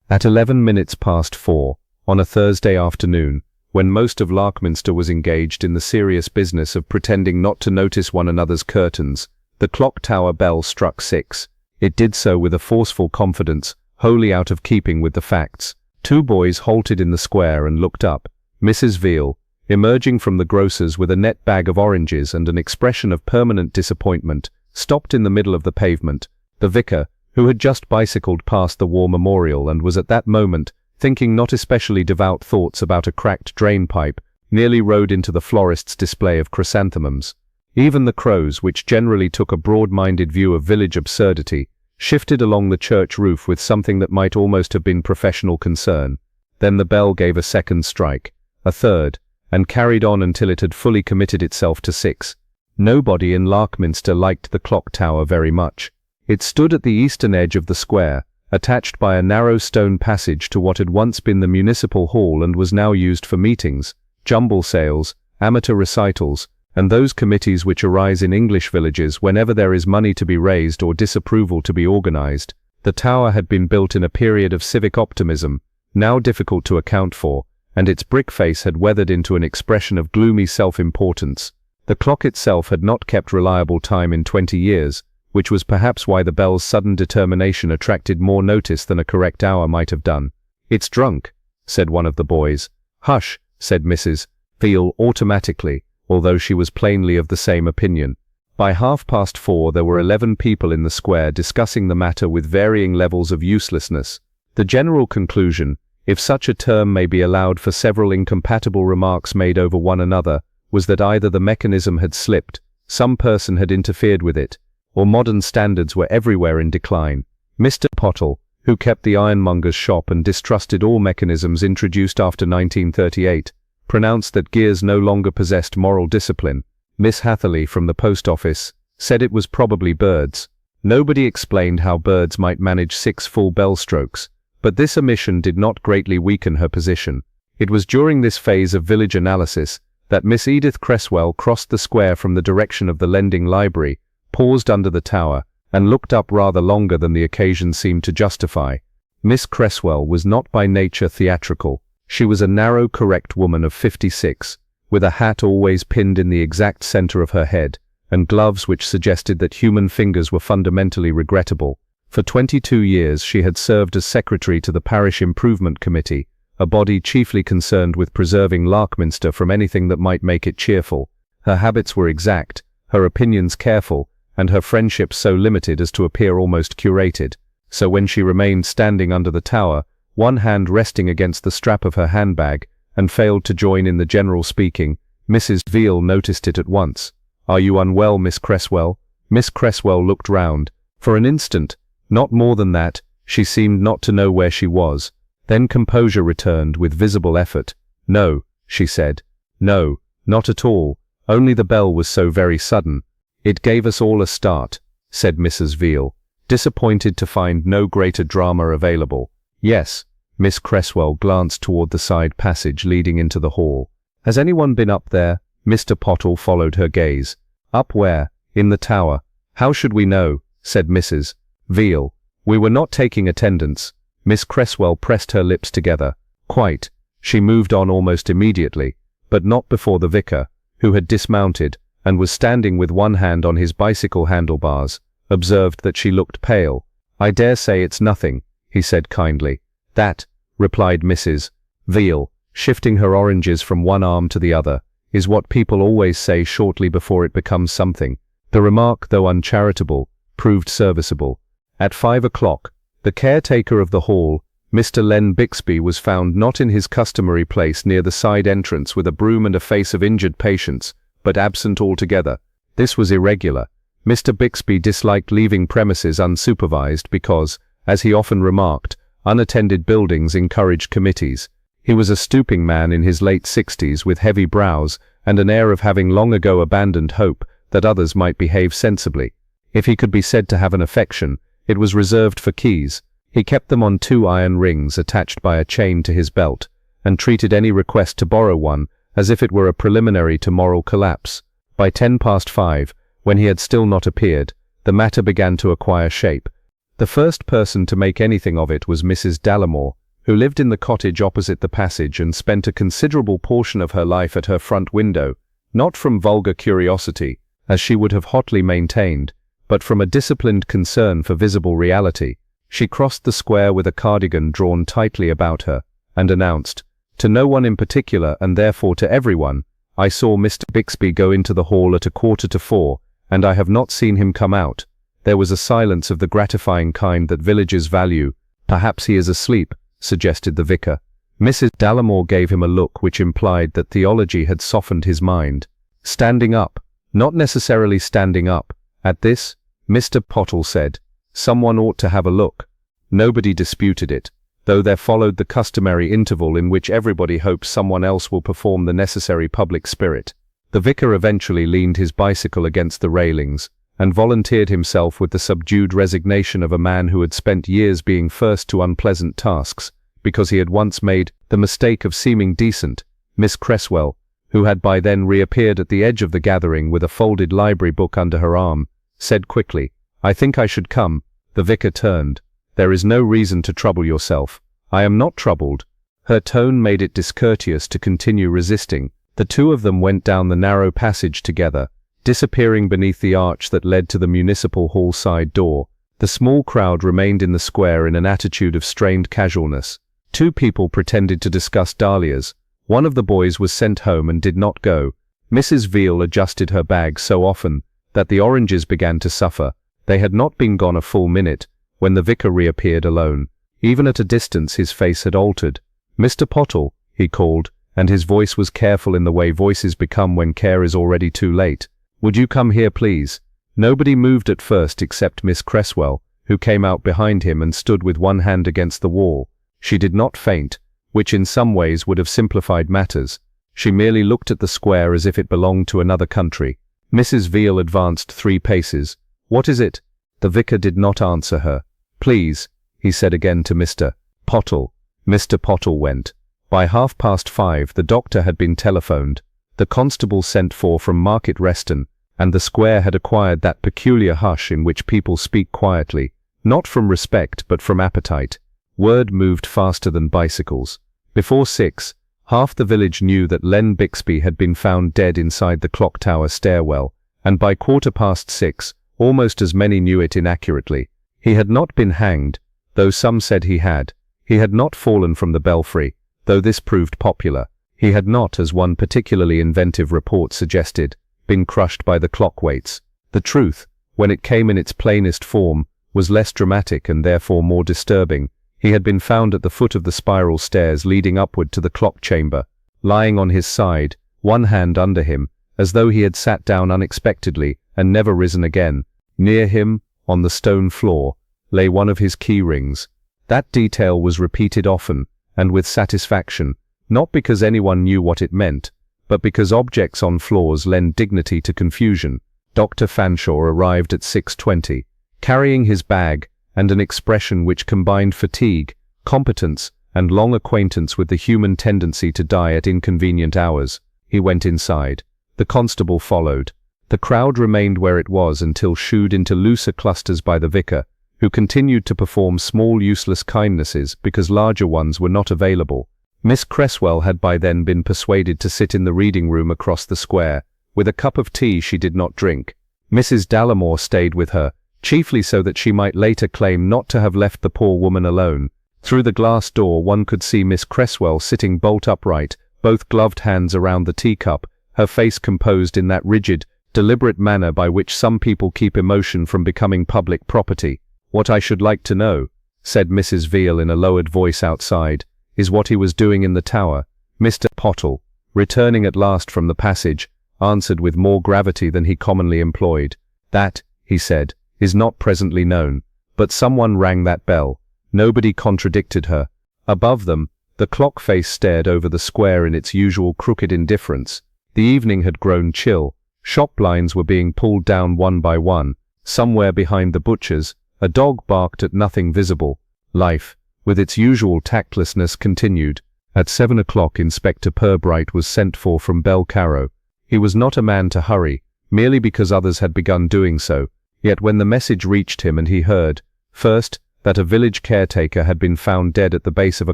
At 11 minutes past 4, on a Thursday afternoon, when most of Larkminster was engaged in the serious business of pretending not to notice one another's curtains, the clock tower bell struck 6. It did so with a forceful confidence, wholly out of keeping with the facts. Two boys halted in the square and looked up. Mrs. Veal, emerging from the grocer's with a net bag of oranges and an expression of permanent disappointment, stopped in the middle of the pavement. The vicar, who had just bicycled past the war memorial and was at that moment thinking not especially devout thoughts about a cracked drain pipe, nearly rode into the florist's display of chrysanthemums. Even the crows, which generally took a broad-minded view of village absurdity, shifted along the church roof with something that might almost have been professional concern. Then the bell gave a second strike, a third, and carried on until it had fully committed itself to 6. Nobody in Larkminster liked the clock tower very much. It stood at the eastern edge of the square, attached by a narrow stone passage to what had once been the municipal hall and was now used for meetings, jumble sales, amateur recitals, and those committees which arise in English villages whenever there is money to be raised or disapproval to be organized. The tower had been built in a period of civic optimism, now difficult to account for, and its brick face had weathered into an expression of gloomy self-importance. The clock itself had not kept reliable time in 20 years, which was perhaps why the bell's sudden determination attracted more notice than a correct hour might have done. "It's drunk," said one of the boys. "Hush," said Mrs. Veal automatically, although she was plainly of the same opinion. By 4:30 there were 11 people in the square discussing the matter with varying levels of uselessness. The general conclusion, if such a term may be allowed for several incompatible remarks made over one another, was that either the mechanism had slipped, some person had interfered with it, or modern standards were everywhere in decline. Mr. Pottle, who kept the ironmonger's shop and distrusted all mechanisms introduced after 1938, pronounced that gears no longer possessed moral discipline. Miss Hatherley from the post office said it was probably birds. Nobody explained how birds might manage 6 full bell strokes, but this omission did not greatly weaken her position. It was during this phase of village analysis that Miss Edith Cresswell crossed the square from the direction of the lending library, paused under the tower, and looked up rather longer than the occasion seemed to justify. Miss Cresswell was not by nature theatrical. She was a narrow, correct woman of 56, with a hat always pinned in the exact center of her head, and gloves which suggested that human fingers were fundamentally regrettable. For 22 years she had served as secretary to the Parish Improvement Committee, a body chiefly concerned with preserving Larkminster from anything that might make it cheerful. Her habits were exact, her opinions careful, and her friendships so limited as to appear almost curated. So when she remained standing under the tower, one hand resting against the strap of her handbag, and failed to join in the general speaking, Mrs. Veal noticed it at once. "Are you unwell, Miss Cresswell?" Miss Cresswell looked round. For an instant, not more than that, she seemed not to know where she was. Then composure returned with visible effort. "No," she said. "No, not at all. Only the bell was so very sudden. It gave us all a start," said Mrs. Veal, disappointed to find no greater drama available. "Yes." Miss Cresswell glanced toward the side passage leading into the hall. "Has anyone been up there?" Mr. Pottle followed her gaze. "Up where?" "In the tower." "How should we know?" said Mrs. Veal. "We were not taking attendance." Miss Cresswell pressed her lips together. "Quite." She moved on almost immediately, but not before the vicar, who had dismounted, and was standing with one hand on his bicycle handlebars, observed that she looked pale. "I dare say it's nothing," he said kindly. "That," replied Mrs. Veal, shifting her oranges from one arm to the other, "is what people always say shortly before it becomes something." The remark, though uncharitable, proved serviceable. At 5 o'clock, the caretaker of the hall, Mr. Len Bixby, was found not in his customary place near the side entrance with a broom and a face of injured patients, but absent altogether. This was irregular. Mr. Bixby disliked leaving premises unsupervised because, as he often remarked, unattended buildings encouraged committees. He was a stooping man in his late 60s with heavy brows and an air of having long ago abandoned hope that others might behave sensibly. If he could be said to have an affection, it was reserved for keys. He kept them on 2 iron rings attached by a chain to his belt, and treated any request to borrow one as if it were a preliminary to moral collapse. By 5:10, when he had still not appeared, the matter began to acquire shape. The first person to make anything of it was Mrs. Dallimore, who lived in the cottage opposite the passage and spent a considerable portion of her life at her front window, not from vulgar curiosity, as she would have hotly maintained, but from a disciplined concern for visible reality. She crossed the square with a cardigan drawn tightly about her, and announced, to no one in particular and therefore to everyone, "I saw Mr. Bixby go into the hall at 3:15, and I have not seen him come out." There was a silence of the gratifying kind that villagers value. "Perhaps he is asleep," suggested the vicar. Mrs. Dallimore gave him a look which implied that theology had softened his mind. "Standing up, not necessarily standing up." At this, Mr. Pottle said, "Someone ought to have a look." Nobody disputed it, though there followed the customary interval in which everybody hopes someone else will perform the necessary public spirit. The vicar eventually leaned his bicycle against the railings, and volunteered himself with the subdued resignation of a man who had spent years being first to unpleasant tasks, because he had once made the mistake of seeming decent. Miss Cresswell, who had by then reappeared at the edge of the gathering with a folded library book under her arm, said quickly, "I think I should come." The vicar turned. "There is no reason to trouble yourself." "I am not troubled." Her tone made it discourteous to continue resisting. The two of them went down the narrow passage together, disappearing beneath the arch that led to the municipal hall side door. The small crowd remained in the square in an attitude of strained casualness. Two people pretended to discuss dahlias. One of the boys was sent home and did not go. Mrs. Veal adjusted her bag so often that the oranges began to suffer. They had not been gone a full minute when the vicar reappeared alone. Even at a distance his face had altered. "Mr. Pottle," he called, and his voice was careful in the way voices become when care is already too late. "Would you come here, please?" Nobody moved at first except Miss Cresswell, who came out behind him and stood with one hand against the wall. She did not faint, which in some ways would have simplified matters. She merely looked at the square as if it belonged to another country. Mrs. Veal advanced 3 paces. "What is it?" The vicar did not answer her. "Please," he said again to Mr. Pottle. Mr. Pottle went. By 5:30 the doctor had been telephoned, the constable sent for from Market Reston, and the square had acquired that peculiar hush in which people speak quietly, not from respect but from appetite. Word moved faster than bicycles. Before 6, half the village knew that Len Bixby had been found dead inside the clock tower stairwell, and by 6:15, almost as many knew it inaccurately. He had not been hanged, though some said he had. He had not fallen from the belfry, though this proved popular. He had not, as one particularly inventive report suggested, been crushed by the clock weights. The truth, when it came in its plainest form, was less dramatic and therefore more disturbing. He had been found at the foot of the spiral stairs leading upward to the clock chamber, lying on his side, one hand under him, as though he had sat down unexpectedly and never risen again. Near him, on the stone floor, lay one of his key rings. That detail was repeated often, and with satisfaction, not because anyone knew what it meant, but because objects on floors lend dignity to confusion. Dr. Fanshawe arrived at 6:20, carrying his bag and an expression which combined fatigue, competence, and long acquaintance with the human tendency to die at inconvenient hours. He went inside. The constable followed. The crowd remained where it was until shooed into looser clusters by the vicar, who continued to perform small useless kindnesses because larger ones were not available. Miss Cresswell had by then been persuaded to sit in the reading room across the square, with a cup of tea she did not drink. Mrs. Dallimore stayed with her, chiefly so that she might later claim not to have left the poor woman alone. Through the glass door one could see Miss Cresswell sitting bolt upright, both gloved hands around the teacup, her face composed in that rigid, deliberate manner by which some people keep emotion from becoming public property. "What I should like to know," said Mrs. Veal in a lowered voice outside, "is what he was doing in the tower." Mr. Pottle, returning at last from the passage, answered with more gravity than he commonly employed. "That," he said, "is not presently known, but someone rang that bell." Nobody contradicted her. Above them, the clock face stared over the square in its usual crooked indifference. The evening had grown chill. Shop blinds were being pulled down one by one. Somewhere behind the butcher's, a dog barked at nothing visible. Life, with its usual tactlessness, continued. At 7 o'clock Inspector Purbright was sent for from Belcarrow. He was not a man to hurry, merely because others had begun doing so. Yet when the message reached him and he heard, First, that a village caretaker had been found dead at the base of a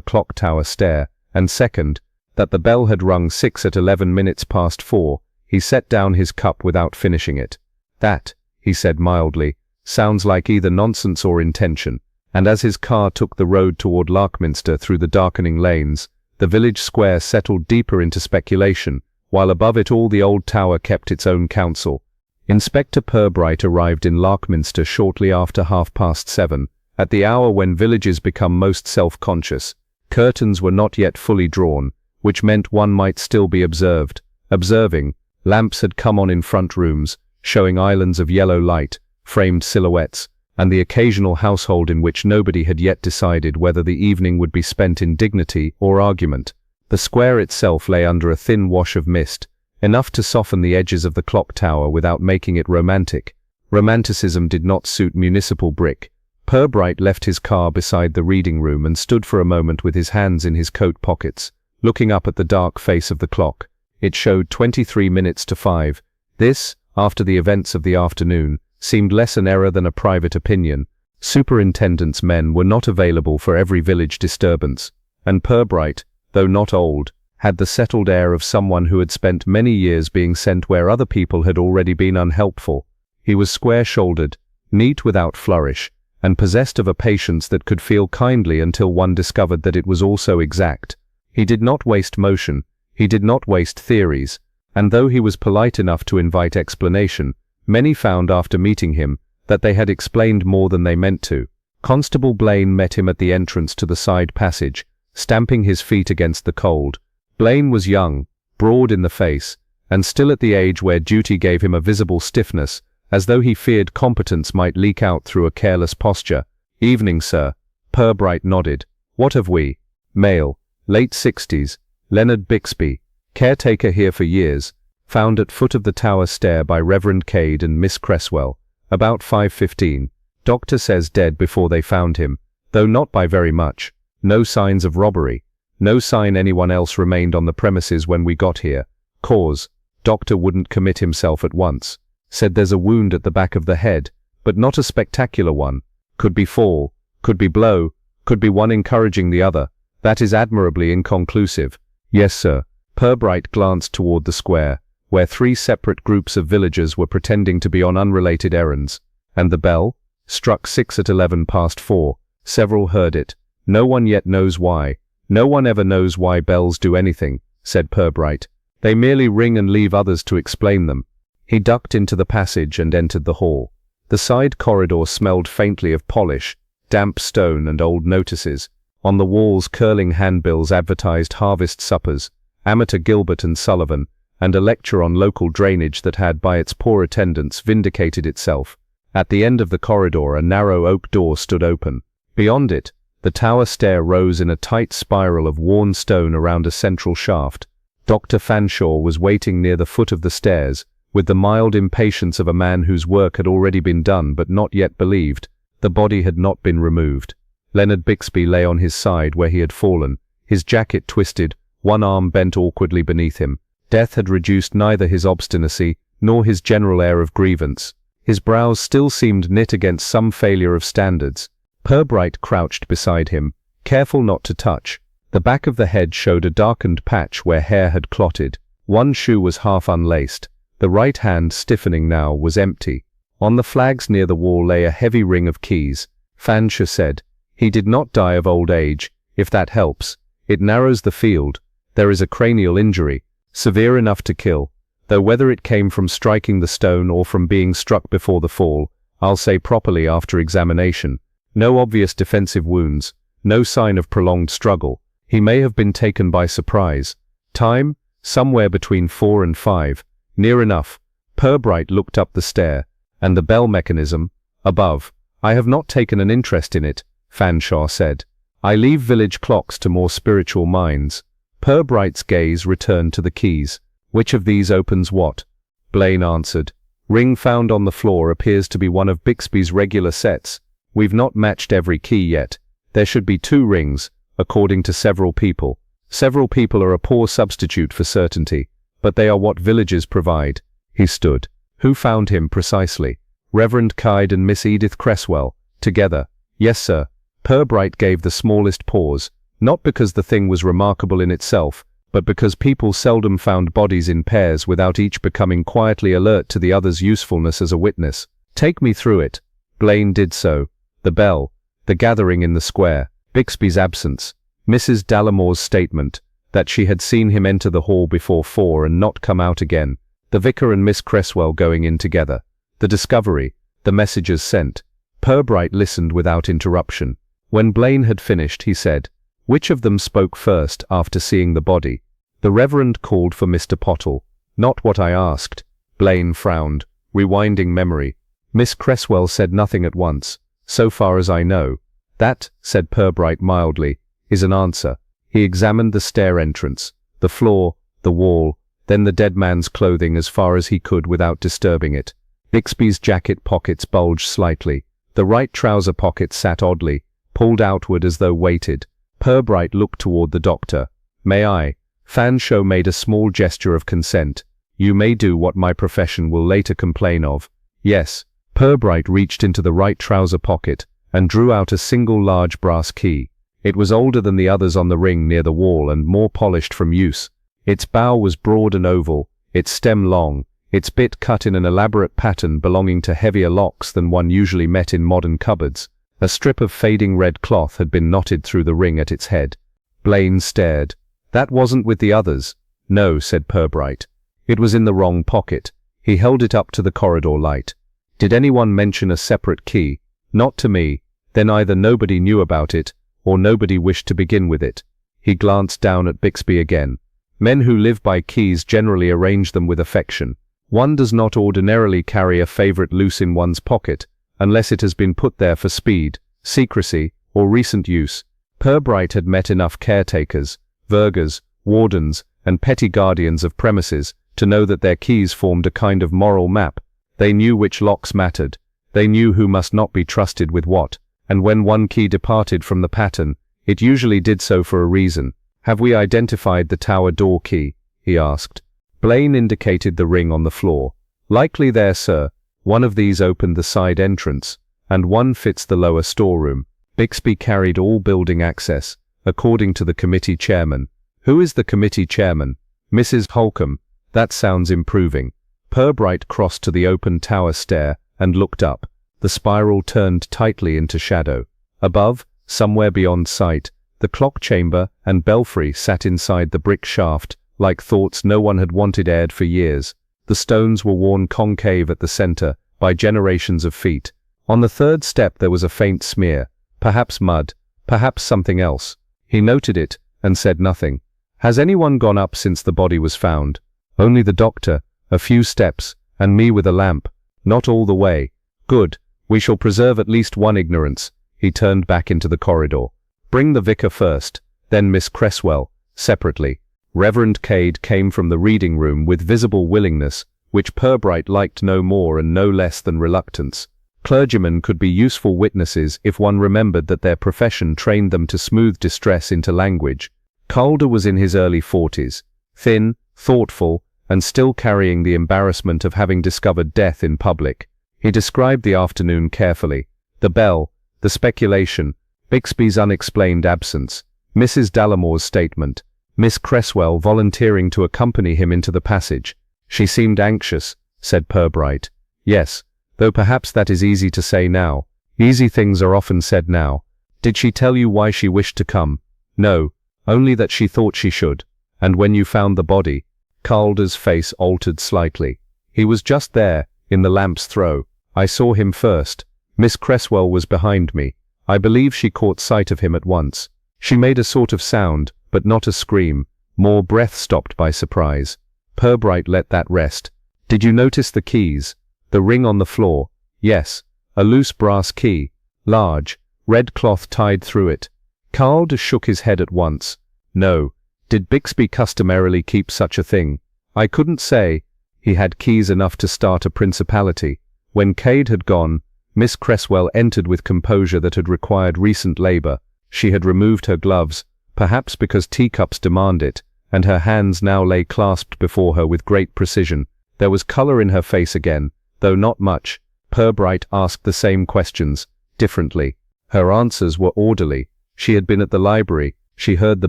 clock tower stair, and second, that the bell had rung 6 at 11 minutes past 4. He set down his cup without finishing it. That, he said mildly, sounds like either nonsense or intention. And as his car took the road toward Larkminster through the darkening lanes, the village square settled deeper into speculation, while above it all the old tower kept its own counsel. Inspector Purbright arrived in Larkminster shortly after 7:30, at the hour when villages become most self-conscious. Curtains were not yet fully drawn, which meant one might still be observing. Lamps had come on in front rooms, showing islands of yellow light, framed silhouettes, and the occasional household in which nobody had yet decided whether the evening would be spent in dignity or argument. The square itself lay under a thin wash of mist, enough to soften the edges of the clock tower without making it romantic. Romanticism did not suit municipal brick. Purbright left his car beside the reading room and stood for a moment with his hands in his coat pockets, looking up at the dark face of the clock. It showed 23 minutes to 5. This, after the events of the afternoon, seemed less an error than a private opinion. Superintendent's men were not available for every village disturbance, and Purbright, though not old, had the settled air of someone who had spent many years being sent where other people had already been unhelpful. He was square-shouldered, neat without flourish, and possessed of a patience that could feel kindly until one discovered that it was also exact. He did not waste motion, he did not waste theories, and though he was polite enough to invite explanation, many found after meeting him that they had explained more than they meant to. Constable Blaine met him at the entrance to the side passage, stamping his feet against the cold. Blaine was young, broad in the face, and still at the age where duty gave him a visible stiffness, as though he feared competence might leak out through a careless posture. "Evening, sir." Purbright nodded. "What have we?" "Male, late 60s, Leonard Bixby, caretaker here for years, found at foot of the tower stair by Reverend Cade and Miss Cresswell, about 5:15. Doctor says dead before they found him, though not by very much. No signs of robbery. No sign anyone else remained on the premises when we got here. Cause, doctor wouldn't commit himself at once. Said there's a wound at the back of the head, but not a spectacular one. Could be fall, could be blow, could be one encouraging the other. That is admirably inconclusive." "Yes, sir." Purbright glanced toward the square, where 3 separate groups of villagers were pretending to be on unrelated errands. "And the bell?" "Struck 6 at 11 past 4. Several heard it. No one yet knows why. No one ever knows why bells do anything," said Purbright. "They merely ring and leave others to explain them." He ducked into the passage and entered the hall. The side corridor smelled faintly of polish, damp stone and old notices. On the walls curling handbills advertised harvest suppers, amateur Gilbert and Sullivan, and a lecture on local drainage that had by its poor attendance vindicated itself. At the end of the corridor a narrow oak door stood open. Beyond it, the tower stair rose in a tight spiral of worn stone around a central shaft. Dr. Fanshawe was waiting near the foot of the stairs, with the mild impatience of a man whose work had already been done but not yet believed. The body had not been removed. Leonard Bixby lay on his side where he had fallen, his jacket twisted, one arm bent awkwardly beneath him. Death had reduced neither his obstinacy nor his general air of grievance. His brows still seemed knit against some failure of standards. Purbright crouched beside him, careful not to touch. The back of the head showed a darkened patch where hair had clotted. One shoe was half unlaced. The right hand, stiffening now, was empty. On the flags near the wall lay a heavy ring of keys. Fanshawe said, "He did not die of old age, if that helps. It narrows the field. There is a cranial injury, severe enough to kill, though whether it came from striking the stone or from being struck before the fall, I'll say properly after examination. No obvious defensive wounds, no sign of prolonged struggle. He may have been taken by surprise. Time? Somewhere between 4 and 5. Near enough." Purbright looked up the stair. "And the bell mechanism? Above." "I have not taken an interest in it," Fanshawe said. "I leave village clocks to more spiritual minds." Purbright's gaze returned to the keys. "Which of these opens what?" Blaine answered. "Ring found on the floor appears to be one of Bixby's regular sets. We've not matched every key yet. There should be 2 rings, according to several people. Several people are a poor substitute for certainty, but they are what villages provide." He stood. "Who found him precisely?" "Reverend Cade and Miss Edith Cresswell, together." Yes, sir. Purbright gave the smallest pause, not because the thing was remarkable in itself, but because people seldom found bodies in pairs without each becoming quietly alert to the other's usefulness as a witness. Take me through it. Blaine did so. The bell, the gathering in the square, Bixby's absence, Mrs. Dallamore's statement that she had seen him enter the hall before 4 and not come out again, the vicar and Miss Cresswell going in together, the discovery, the messages sent. Purbright listened without interruption. When Blaine had finished, he said, "Which of them spoke first after seeing the body?" The Reverend called for Mr. Pottle. "Not what I asked." Blaine frowned, rewinding memory. Miss Cresswell said nothing at once, so far as I know. "That," said Purbright mildly, "is an answer." He examined the stair entrance, the floor, the wall, then the dead man's clothing as far as he could without disturbing it. Bixby's jacket pockets bulged slightly. The right trouser pocket sat oddly, pulled outward as though weighted. Purbright looked toward the doctor. "May I?" Fanshawe made a small gesture of consent. "You may do what my profession will later complain of." "Yes." Purbright reached into the right trouser pocket and drew out a single large brass key. It was older than the others on the ring near the wall and more polished from use. Its bow was broad and oval, its stem long, its bit cut in an elaborate pattern belonging to heavier locks than one usually met in modern cupboards. A strip of fading red cloth had been knotted through the ring at its head. Blaine stared. "That wasn't with the others." "No," said Purbright. "It was in the wrong pocket." He held it up to the corridor light. "Did anyone mention a separate key?" "Not to me." "Then either nobody knew about it, or nobody wished to begin with it." He glanced down at Bixby again. "Men who live by keys generally arrange them with affection. One does not ordinarily carry a favorite loose in one's pocket, unless it has been put there for speed, secrecy, or recent use." Purbright had met enough caretakers, vergers, wardens, and petty guardians of premises to know that their keys formed a kind of moral map. They knew which locks mattered. They knew who must not be trusted with what, and when one key departed from the pattern, it usually did so for a reason. "Have we identified the tower door key?" he asked. Blaine indicated the ring on the floor. "Likely there, sir. One of these opened the side entrance, and one fits the lower storeroom." Bixby carried all building access, according to the committee chairman. "Who is the committee chairman?" "Mrs. Holcomb." "That sounds improving." Purbright crossed to the open tower stair and looked up. The spiral turned tightly into shadow. Above, somewhere beyond sight, the clock chamber and belfry sat inside the brick shaft, like thoughts no one had wanted aired for years. The stones were worn concave at the center by generations of feet. On the third step there was a faint smear, perhaps mud, perhaps something else. He noted it and said nothing. "Has anyone gone up since the body was found?" "Only the doctor, a few steps, and me with a lamp." "Not all the way." "Good. We shall preserve at least one ignorance." He turned back into the corridor. "Bring the vicar first, then Miss Cresswell, separately." Reverend Cade came from the reading room with visible willingness, which Purbright liked no more and no less than reluctance. Clergymen could be useful witnesses if one remembered that their profession trained them to smooth distress into language. Calder was in his early 40s, thin, thoughtful, and still carrying the embarrassment of having discovered death in public. He described the afternoon carefully. The bell, the speculation, Bixby's unexplained absence, Mrs. Dallamore's statement, Miss Cresswell volunteering to accompany him into the passage. "She seemed anxious," said Purbright. "Yes, though perhaps that is easy to say now. Easy things are often said now." "Did she tell you why she wished to come?" "No, only that she thought she should." "And when you found the body?" Calder's face altered slightly. "He was just there, in the lamp's throw. I saw him first. Miss Cresswell was behind me. I believe she caught sight of him at once. She made a sort of sound, but not a scream, more breath stopped by surprise." Purbright let that rest. "Did you notice the keys? The ring on the floor?" "Yes. A loose brass key. Large. Red cloth tied through it." Calder shook his head at once. "No. Did Bixby customarily keep such a thing?" "I couldn't say. He had keys enough to start a principality." When Cade had gone, Miss Cresswell entered with composure that had required recent labor. She had removed her gloves, perhaps because teacups demand it, and her hands now lay clasped before her with great precision. There was color in her face again, though not much. Purbright asked the same questions, differently. Her answers were orderly. She had been at the library, she heard the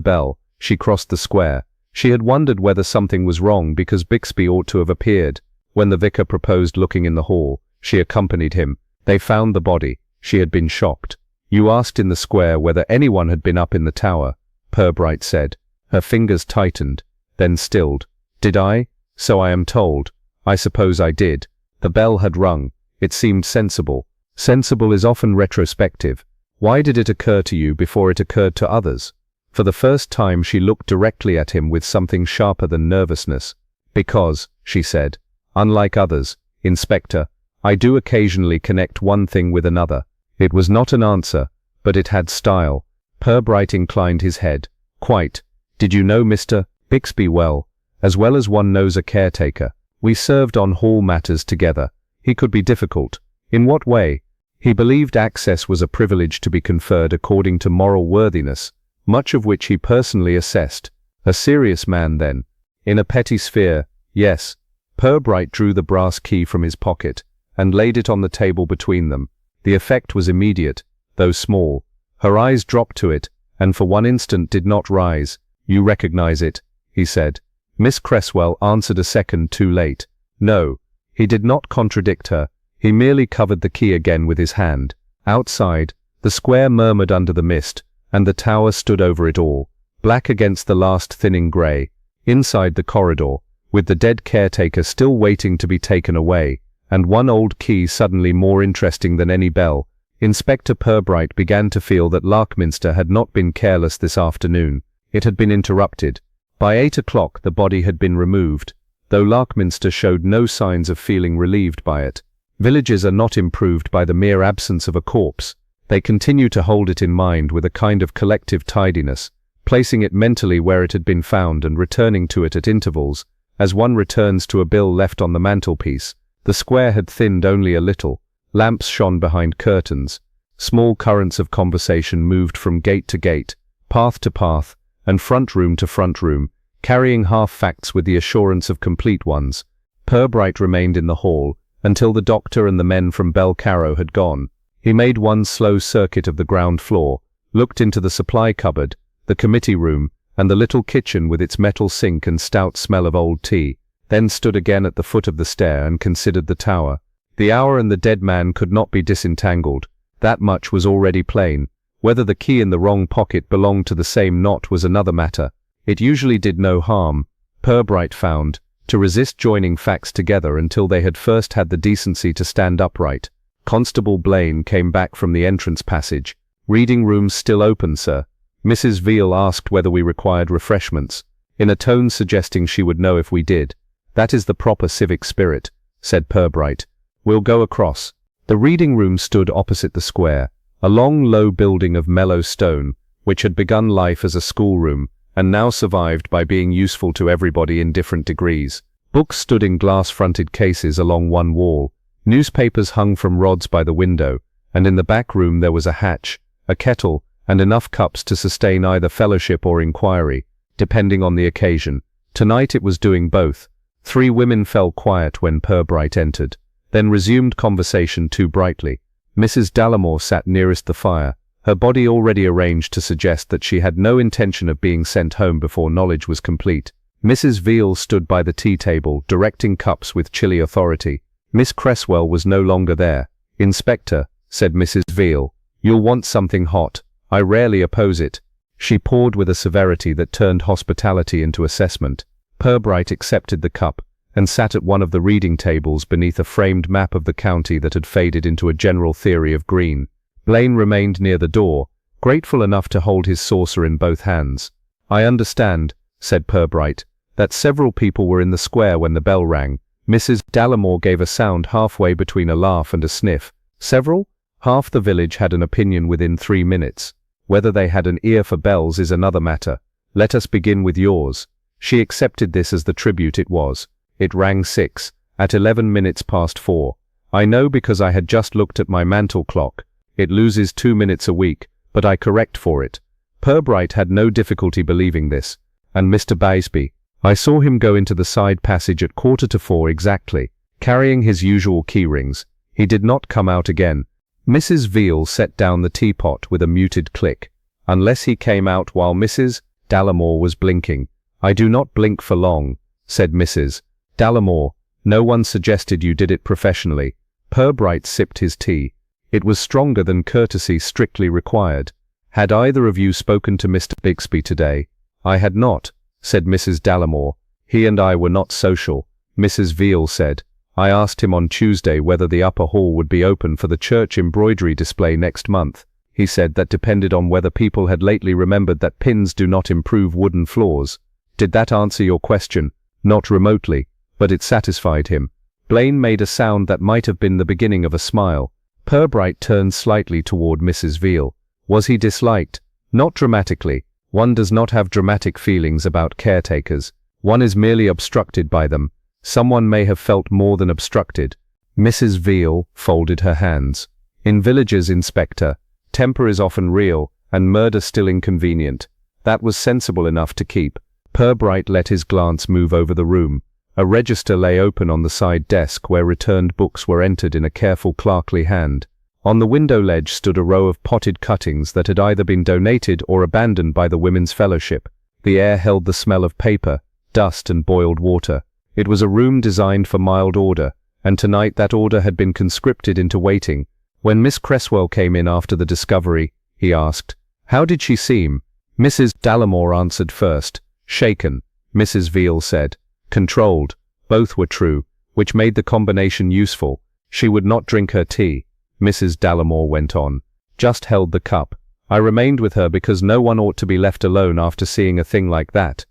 bell, she crossed the square. She had wondered whether something was wrong because Bixby ought to have appeared. When the vicar proposed looking in the hall, she accompanied him. They found the body. She had been shocked. You asked in the square whether anyone had been up in the tower, Purbright said. Her fingers tightened, then stilled. Did I? So I am told. I suppose I did. The bell had rung. It seemed sensible. Sensible is often retrospective. Why did it occur to you before it occurred to others? For the first time she looked directly at him with something sharper than nervousness. Because, she said, unlike others, Inspector, I do occasionally connect one thing with another. It was not an answer, but it had style. Purbright inclined his head. Quite. Did you know Mr. Bixby well as one knows a caretaker? We served on hall matters together. He could be difficult. In what way? He believed access was a privilege to be conferred according to moral worthiness, much of which he personally assessed. A serious man then. In a petty sphere, yes. Purbright drew the brass key from his pocket and laid it on the table between them. The effect was immediate, though small. Her eyes dropped to it, and for one instant did not rise. You recognize it, he said. Miss Cresswell answered a second too late. No. He did not contradict her. He merely covered the key again with his hand. Outside, the square murmured under the mist, and the tower stood over it all, black against the last thinning grey. Inside the corridor, with the dead caretaker still waiting to be taken away, and one old key suddenly more interesting than any bell, Inspector Purbright began to feel that Larkminster had not been careless this afternoon. It had been interrupted. By 8 o'clock the body had been removed, though Larkminster showed no signs of feeling relieved by it. Villages are not improved by the mere absence of a corpse. They continue to hold it in mind with a kind of collective tidiness, placing it mentally where it had been found and returning to it at intervals, as one returns to a bill left on the mantelpiece. The square had thinned only a little. Lamps shone behind curtains. Small currents of conversation moved from gate to gate, path to path, and front room to front room, carrying half-facts with the assurance of complete ones. Purbright remained in the hall until the doctor and the men from Belcarrow had gone. He made one slow circuit of the ground floor, looked into the supply cupboard, the committee room, and the little kitchen with its metal sink and stout smell of old tea, then stood again at the foot of the stair and considered the tower. The hour and the dead man could not be disentangled. That much was already plain. Whether the key in the wrong pocket belonged to the same knot was another matter. It usually did no harm, Purbright found, to resist joining facts together until they had first had the decency to stand upright. Constable Blaine came back from the entrance passage. Reading rooms still open, sir. Mrs. Veal asked whether we required refreshments, in a tone suggesting she would know if we did. That is the proper civic spirit, said Purbright. We'll go across. The reading room stood opposite the square, a long low building of mellow stone, which had begun life as a schoolroom, and now survived by being useful to everybody in different degrees. Books stood in glass-fronted cases along one wall. Newspapers hung from rods by the window, and in the back room there was a hatch, a kettle, and enough cups to sustain either fellowship or inquiry, depending on the occasion. Tonight it was doing both. 3 women fell quiet when Purbright entered, then resumed conversation too brightly. Mrs. Dallimore sat nearest the fire, her body already arranged to suggest that she had no intention of being sent home before knowledge was complete. Mrs. Veal stood by the tea-table, directing cups with chilly authority. Miss Cresswell was no longer there. Inspector, said Mrs. Veal, you'll want something hot. I rarely oppose it. She poured with a severity that turned hospitality into assessment. Purbright accepted the cup, and sat at one of the reading tables beneath a framed map of the county that had faded into a general theory of green. Blaine remained near the door, grateful enough to hold his saucer in both hands. I understand, said Purbright, that several people were in the square when the bell rang. Mrs. Dallimore gave a sound halfway between a laugh and a sniff. Several? Half the village had an opinion within 3 minutes. Whether they had an ear for bells is another matter. Let us begin with yours. She accepted this as the tribute it was. It rang 6, at 11 minutes past 4. I know because I had just looked at my mantel clock. It loses 2 minutes a week, but I correct for it. Purbright had no difficulty believing this. And Mr. Baisby, I saw him go into the side passage at 3:45 exactly, carrying his usual key rings. He did not come out again. Mrs. Veal set down the teapot with a muted click. Unless he came out while Mrs. Dallimore was blinking. I do not blink for long, said Mrs. Dallimore. No one suggested you did it professionally. Purbright sipped his tea. It was stronger than courtesy strictly required. Had either of you spoken to Mr. Bixby today? I had not, said Mrs. Dallimore. He and I were not social, Mrs. Veal said. I asked him on Tuesday whether the upper hall would be open for the church embroidery display next month. He said that depended on whether people had lately remembered that pins do not improve wooden floors. Did that answer your question? Not remotely, but it satisfied him. Blaine made a sound that might have been the beginning of a smile. Purbright turned slightly toward Mrs. Veal. Was he disliked? Not dramatically. One does not have dramatic feelings about caretakers. One is merely obstructed by them. Someone may have felt more than obstructed. Mrs. Veal folded her hands. In villages, Inspector, temper is often real, and murder still inconvenient. That was sensible enough to keep. Purbright let his glance move over the room. A register lay open on the side desk where returned books were entered in a careful clerkly hand. On the window ledge stood a row of potted cuttings that had either been donated or abandoned by the Women's Fellowship. The air held the smell of paper, dust and boiled water. It was a room designed for mild order, and tonight that order had been conscripted into waiting. When Miss Cresswell came in after the discovery, he asked, "How did she seem?" Mrs. Dallimore answered first. "Shaken," Mrs. Veal said. "Controlled." Both were true, which made the combination useful. "She would not drink her tea," Mrs. Dallimore went on. "Just held the cup. I remained with her because no one ought to be left alone after seeing a thing like that."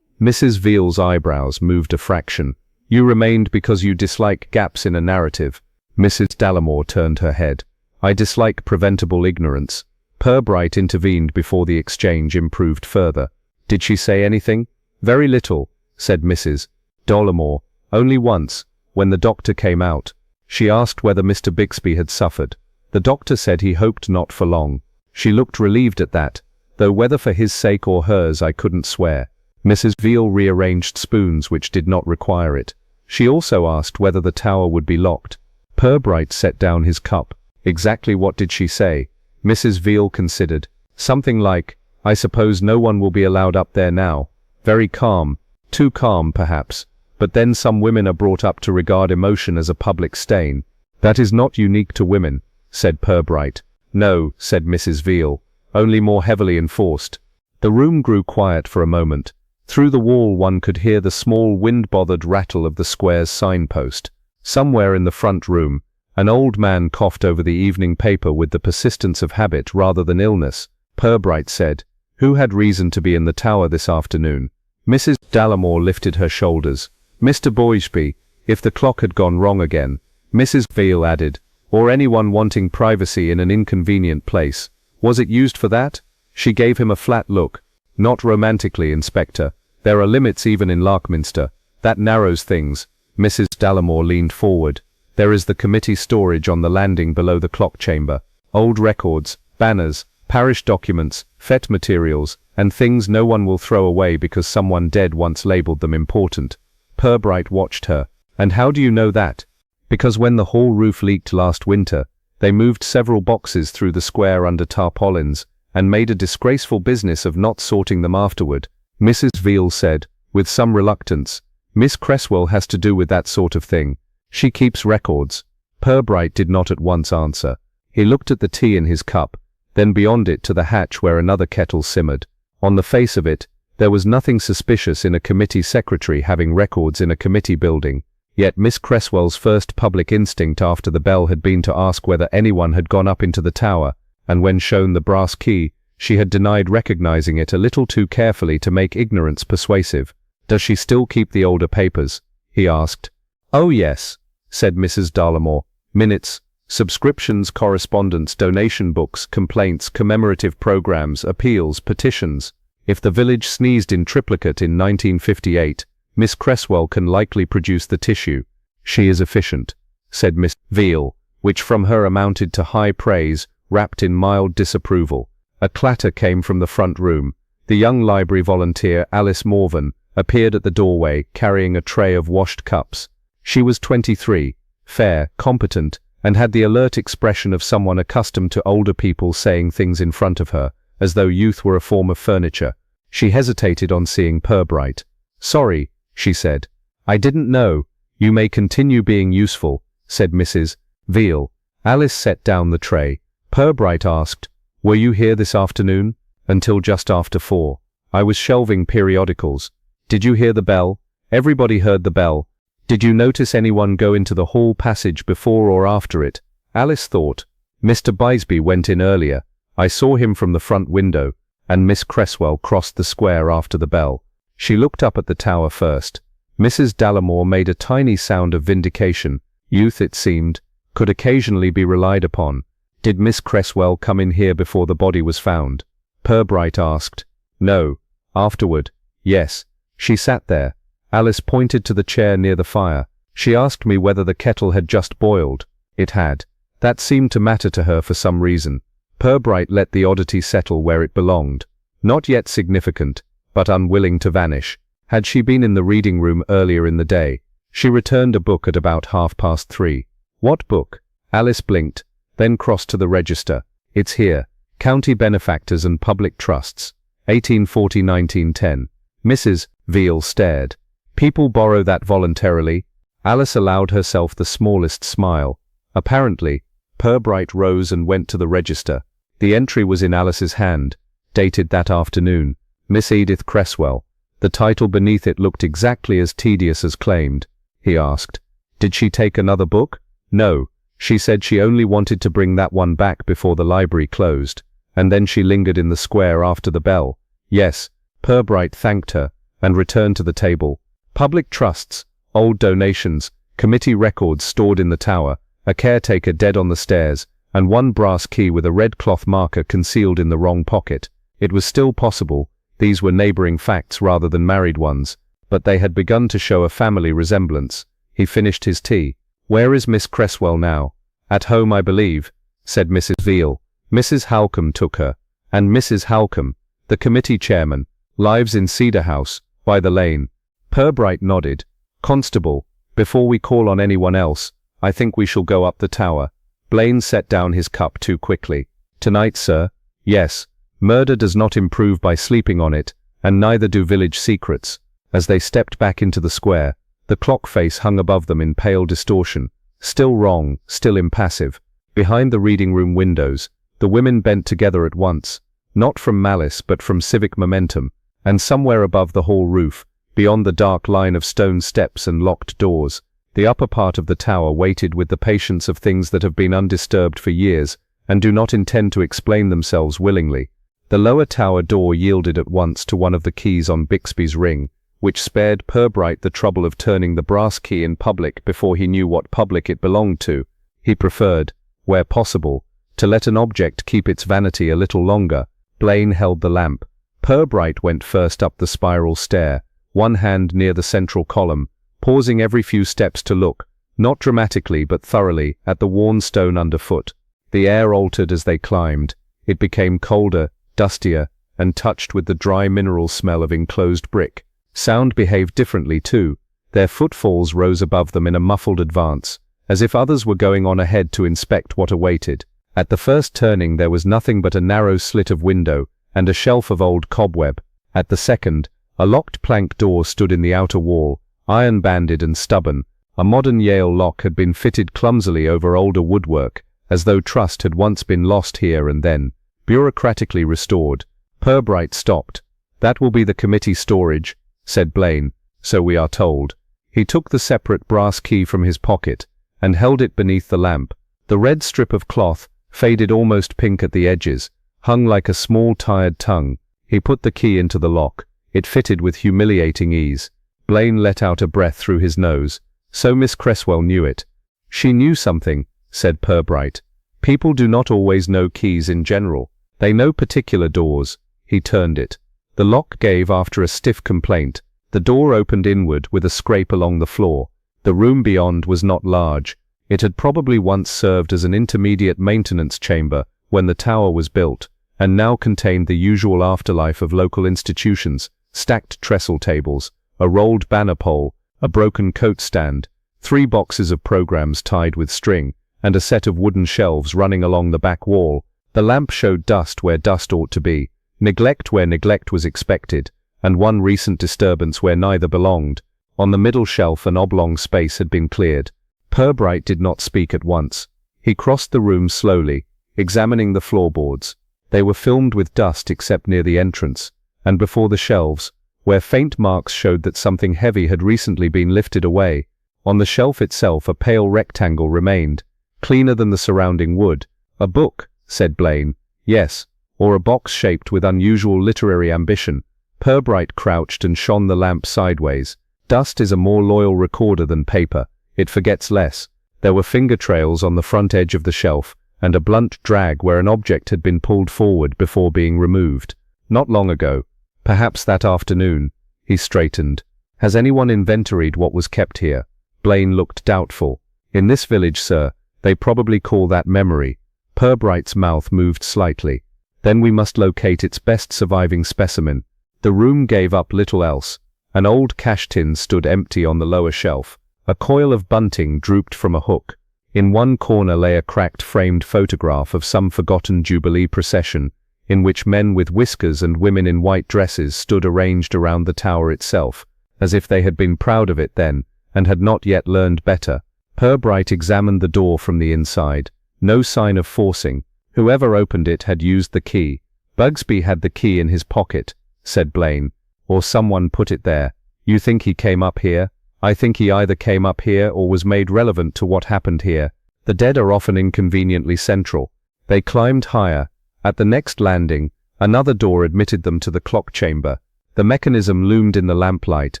Mrs. Veal's eyebrows moved a fraction. "You remained because you dislike gaps in a narrative." Mrs. Dallimore turned her head. "I dislike preventable ignorance." Purbright intervened before the exchange improved further. "Did she say anything?" "Very little," said Mrs. Dallimore. "Only once, when the doctor came out. She asked whether Mr. Bixby had suffered. The doctor said he hoped not for long. She looked relieved at that, though whether for his sake or hers I couldn't swear." Mrs. Veal rearranged spoons which did not require it. She also asked whether the tower would be locked. Purbright set down his cup. "Exactly what did she say?" Mrs. Veal considered. "Something like, 'I suppose no one will be allowed up there now.' Very calm. Too calm, perhaps. But then some women are brought up to regard emotion as a public stain." "That is not unique to women," said Purbright. "No," said Mrs. Veal. "Only more heavily enforced." The room grew quiet for a moment. Through the wall one could hear the small wind-bothered rattle of the square's signpost. Somewhere in the front room, an old man coughed over the evening paper with the persistence of habit rather than illness. Purbright said, "Who had reason to be in the tower this afternoon?" Mrs. Dallimore lifted her shoulders. "Mr. Bixby, if the clock had gone wrong again." Mrs. Veal added, "Or anyone wanting privacy in an inconvenient place. Was it used for that?" She gave him a flat look. "Not romantically, Inspector. There are limits even in Larkminster. That narrows things." Mrs. Dallimore leaned forward. "There is the committee storage on the landing below the clock chamber. Old records, banners, parish documents, fete materials, and things no one will throw away because someone dead once labelled them important." Purbright watched her. "And how do you know that?" "Because when the hall roof leaked last winter, they moved several boxes through the square under tarpaulins, and made a disgraceful business of not sorting them afterward." Mrs. Veal said, with some reluctance, "Miss Cresswell has to do with that sort of thing. She keeps records." Purbright did not at once answer. He looked at the tea in his cup, then beyond it to the hatch where another kettle simmered. On the face of it, there was nothing suspicious in a committee secretary having records in a committee building, yet Miss Cresswell's first public instinct after the bell had been to ask whether anyone had gone up into the tower, and when shown the brass key, she had denied recognizing it a little too carefully to make ignorance persuasive. "Does she still keep the older papers?" he asked. "Oh yes," said Mrs. Dallimore. "Minutes, subscriptions, correspondence, donation books, complaints, commemorative programs, appeals, petitions. If the village sneezed in triplicate in 1958, Miss Cresswell can likely produce the tissue. She is efficient," said Miss Veal, which from her amounted to high praise, wrapped in mild disapproval. A clatter came from the front room. The young library volunteer, Alice Morvan, appeared at the doorway, carrying a tray of washed cups. She was 23, fair, competent, and had the alert expression of someone accustomed to older people saying things in front of her, as though youth were a form of furniture. She hesitated on seeing Purbright. "Sorry," she said. "I didn't know." "You may continue being useful," said Mrs. Veal. Alice set down the tray. Purbright asked, "Were you here this afternoon?" "Until just after 4. I was shelving periodicals." "Did you hear the bell?" "Everybody heard the bell." "Did you notice anyone go into the hall passage before or after it?" Alice thought. "Mr. Bisbee went in earlier. I saw him from the front window, and Miss Cresswell crossed the square after the bell." She looked up at the tower first. Mrs. Dallimore made a tiny sound of vindication. Youth, it seemed, could occasionally be relied upon. "Did Miss Cresswell come in here before the body was found?" Purbright asked. "No. Afterward, yes. She sat there." Alice pointed to the chair near the fire. "She asked me whether the kettle had just boiled." It had. That seemed to matter to her for some reason. Purbright let the oddity settle where it belonged. Not yet significant, but unwilling to vanish. Had she been in the reading room earlier in the day? She returned a book at about 3:30. "What book?" Alice blinked, then crossed to the register. "It's here. County Benefactors and Public Trusts. 1840-1910. Mrs. Veal stared. "People borrow that voluntarily?" Alice allowed herself the smallest smile. "Apparently." Purbright rose and went to the register. The entry was in Alice's hand, dated that afternoon. Miss Edith Cresswell. The title beneath it looked exactly as tedious as claimed. He asked, "Did she take another book?" "No. She said she only wanted to bring that one back before the library closed, and then she lingered in the square after the bell." "Yes." Purbright thanked her, and returned to the table. Public trusts, old donations, committee records stored in the tower, a caretaker dead on the stairs, and one brass key with a red cloth marker concealed in the wrong pocket. It was still possible. These were neighboring facts rather than married ones, but they had begun to show a family resemblance. He finished his tea. "Where is Miss Cresswell now?" "At home, I believe," said Mrs. Veal. "Mrs. Halcombe took her." "And Mrs. Halcombe, the committee chairman, lives in Cedar House, by the lane." Purbright nodded. "Constable, before we call on anyone else, I think we shall go up the tower." Blaine set down his cup too quickly. "Tonight, sir?" "Yes. Murder does not improve by sleeping on it, and neither do village secrets." As they stepped back into the square, the clock face hung above them in pale distortion. Still wrong, still impassive. Behind the reading room windows, the women bent together at once, not from malice but from civic momentum, and somewhere above the hall roof, beyond the dark line of stone steps and locked doors, the upper part of the tower waited with the patience of things that have been undisturbed for years, and do not intend to explain themselves willingly. The lower tower door yielded at once to one of the keys on Bixby's ring, which spared Purbright the trouble of turning the brass key in public before he knew what public it belonged to. He preferred, where possible, to let an object keep its vanity a little longer. Blaine held the lamp. Purbright went first up the spiral stair, one hand near the central column, pausing every few steps to look, not dramatically but thoroughly, at the worn stone underfoot. The air altered as they climbed. It became colder, dustier, and touched with the dry mineral smell of enclosed brick. Sound behaved differently too. Their footfalls rose above them in a muffled advance, as if others were going on ahead to inspect what awaited. At the first turning there was nothing but a narrow slit of window and a shelf of old cobweb. At the second, a locked plank door stood in the outer wall, iron-banded and stubborn. A modern Yale lock had been fitted clumsily over older woodwork, as though trust had once been lost here and then, bureaucratically restored. Purbright stopped. "That will be the committee storage," said Blaine, "so we are told." He took the separate brass key from his pocket and held it beneath the lamp. The red strip of cloth, faded almost pink at the edges, hung like a small tired tongue. He put the key into the lock. It fitted with humiliating ease. Blaine let out a breath through his nose. So Miss Cresswell knew it. "She knew something," said Purbright. "People do not always know keys in general. They know particular doors." He turned it. The lock gave after a stiff complaint. The door opened inward with a scrape along the floor. The room beyond was not large. It had probably once served as an intermediate maintenance chamber when the tower was built, and now contained the usual afterlife of local institutions: stacked trestle tables, a rolled banner pole, a broken coat stand, 3 boxes of programs tied with string, and a set of wooden shelves running along the back wall. The lamp showed dust where dust ought to be, neglect where neglect was expected, and one recent disturbance where neither belonged. On the middle shelf an oblong space had been cleared. Purbright did not speak at once. He crossed the room slowly, examining the floorboards. They were filmed with dust except near the entrance, and before the shelves, where faint marks showed that something heavy had recently been lifted away. On the shelf itself a pale rectangle remained, cleaner than the surrounding wood. "A book," said Blaine. "Yes, or a box shaped with unusual literary ambition." Purbright crouched and shone the lamp sideways. Dust is a more loyal recorder than paper. It forgets less. There were finger trails on the front edge of the shelf, and a blunt drag where an object had been pulled forward before being removed. Not long ago. Perhaps that afternoon. He straightened. "Has anyone inventoried what was kept here?" Blaine looked doubtful. "In this village, sir, they probably call that memory." Purbright's mouth moved slightly. "Then we must locate its best surviving specimen." The room gave up little else. An old cash tin stood empty on the lower shelf. A coil of bunting drooped from a hook. In one corner lay a cracked framed photograph of some forgotten Jubilee procession, in which men with whiskers and women in white dresses stood arranged around the tower itself, as if they had been proud of it then, and had not yet learned better. Purbright examined the door from the inside. No sign of forcing. Whoever opened it had used the key. "Bugsby had the key in his pocket," said Blaine. "Or someone put it there." "You think he came up here?" "I think he either came up here or was made relevant to what happened here. The dead are often inconveniently central." They climbed higher. At the next landing, another door admitted them to the clock chamber. The mechanism loomed in the lamplight,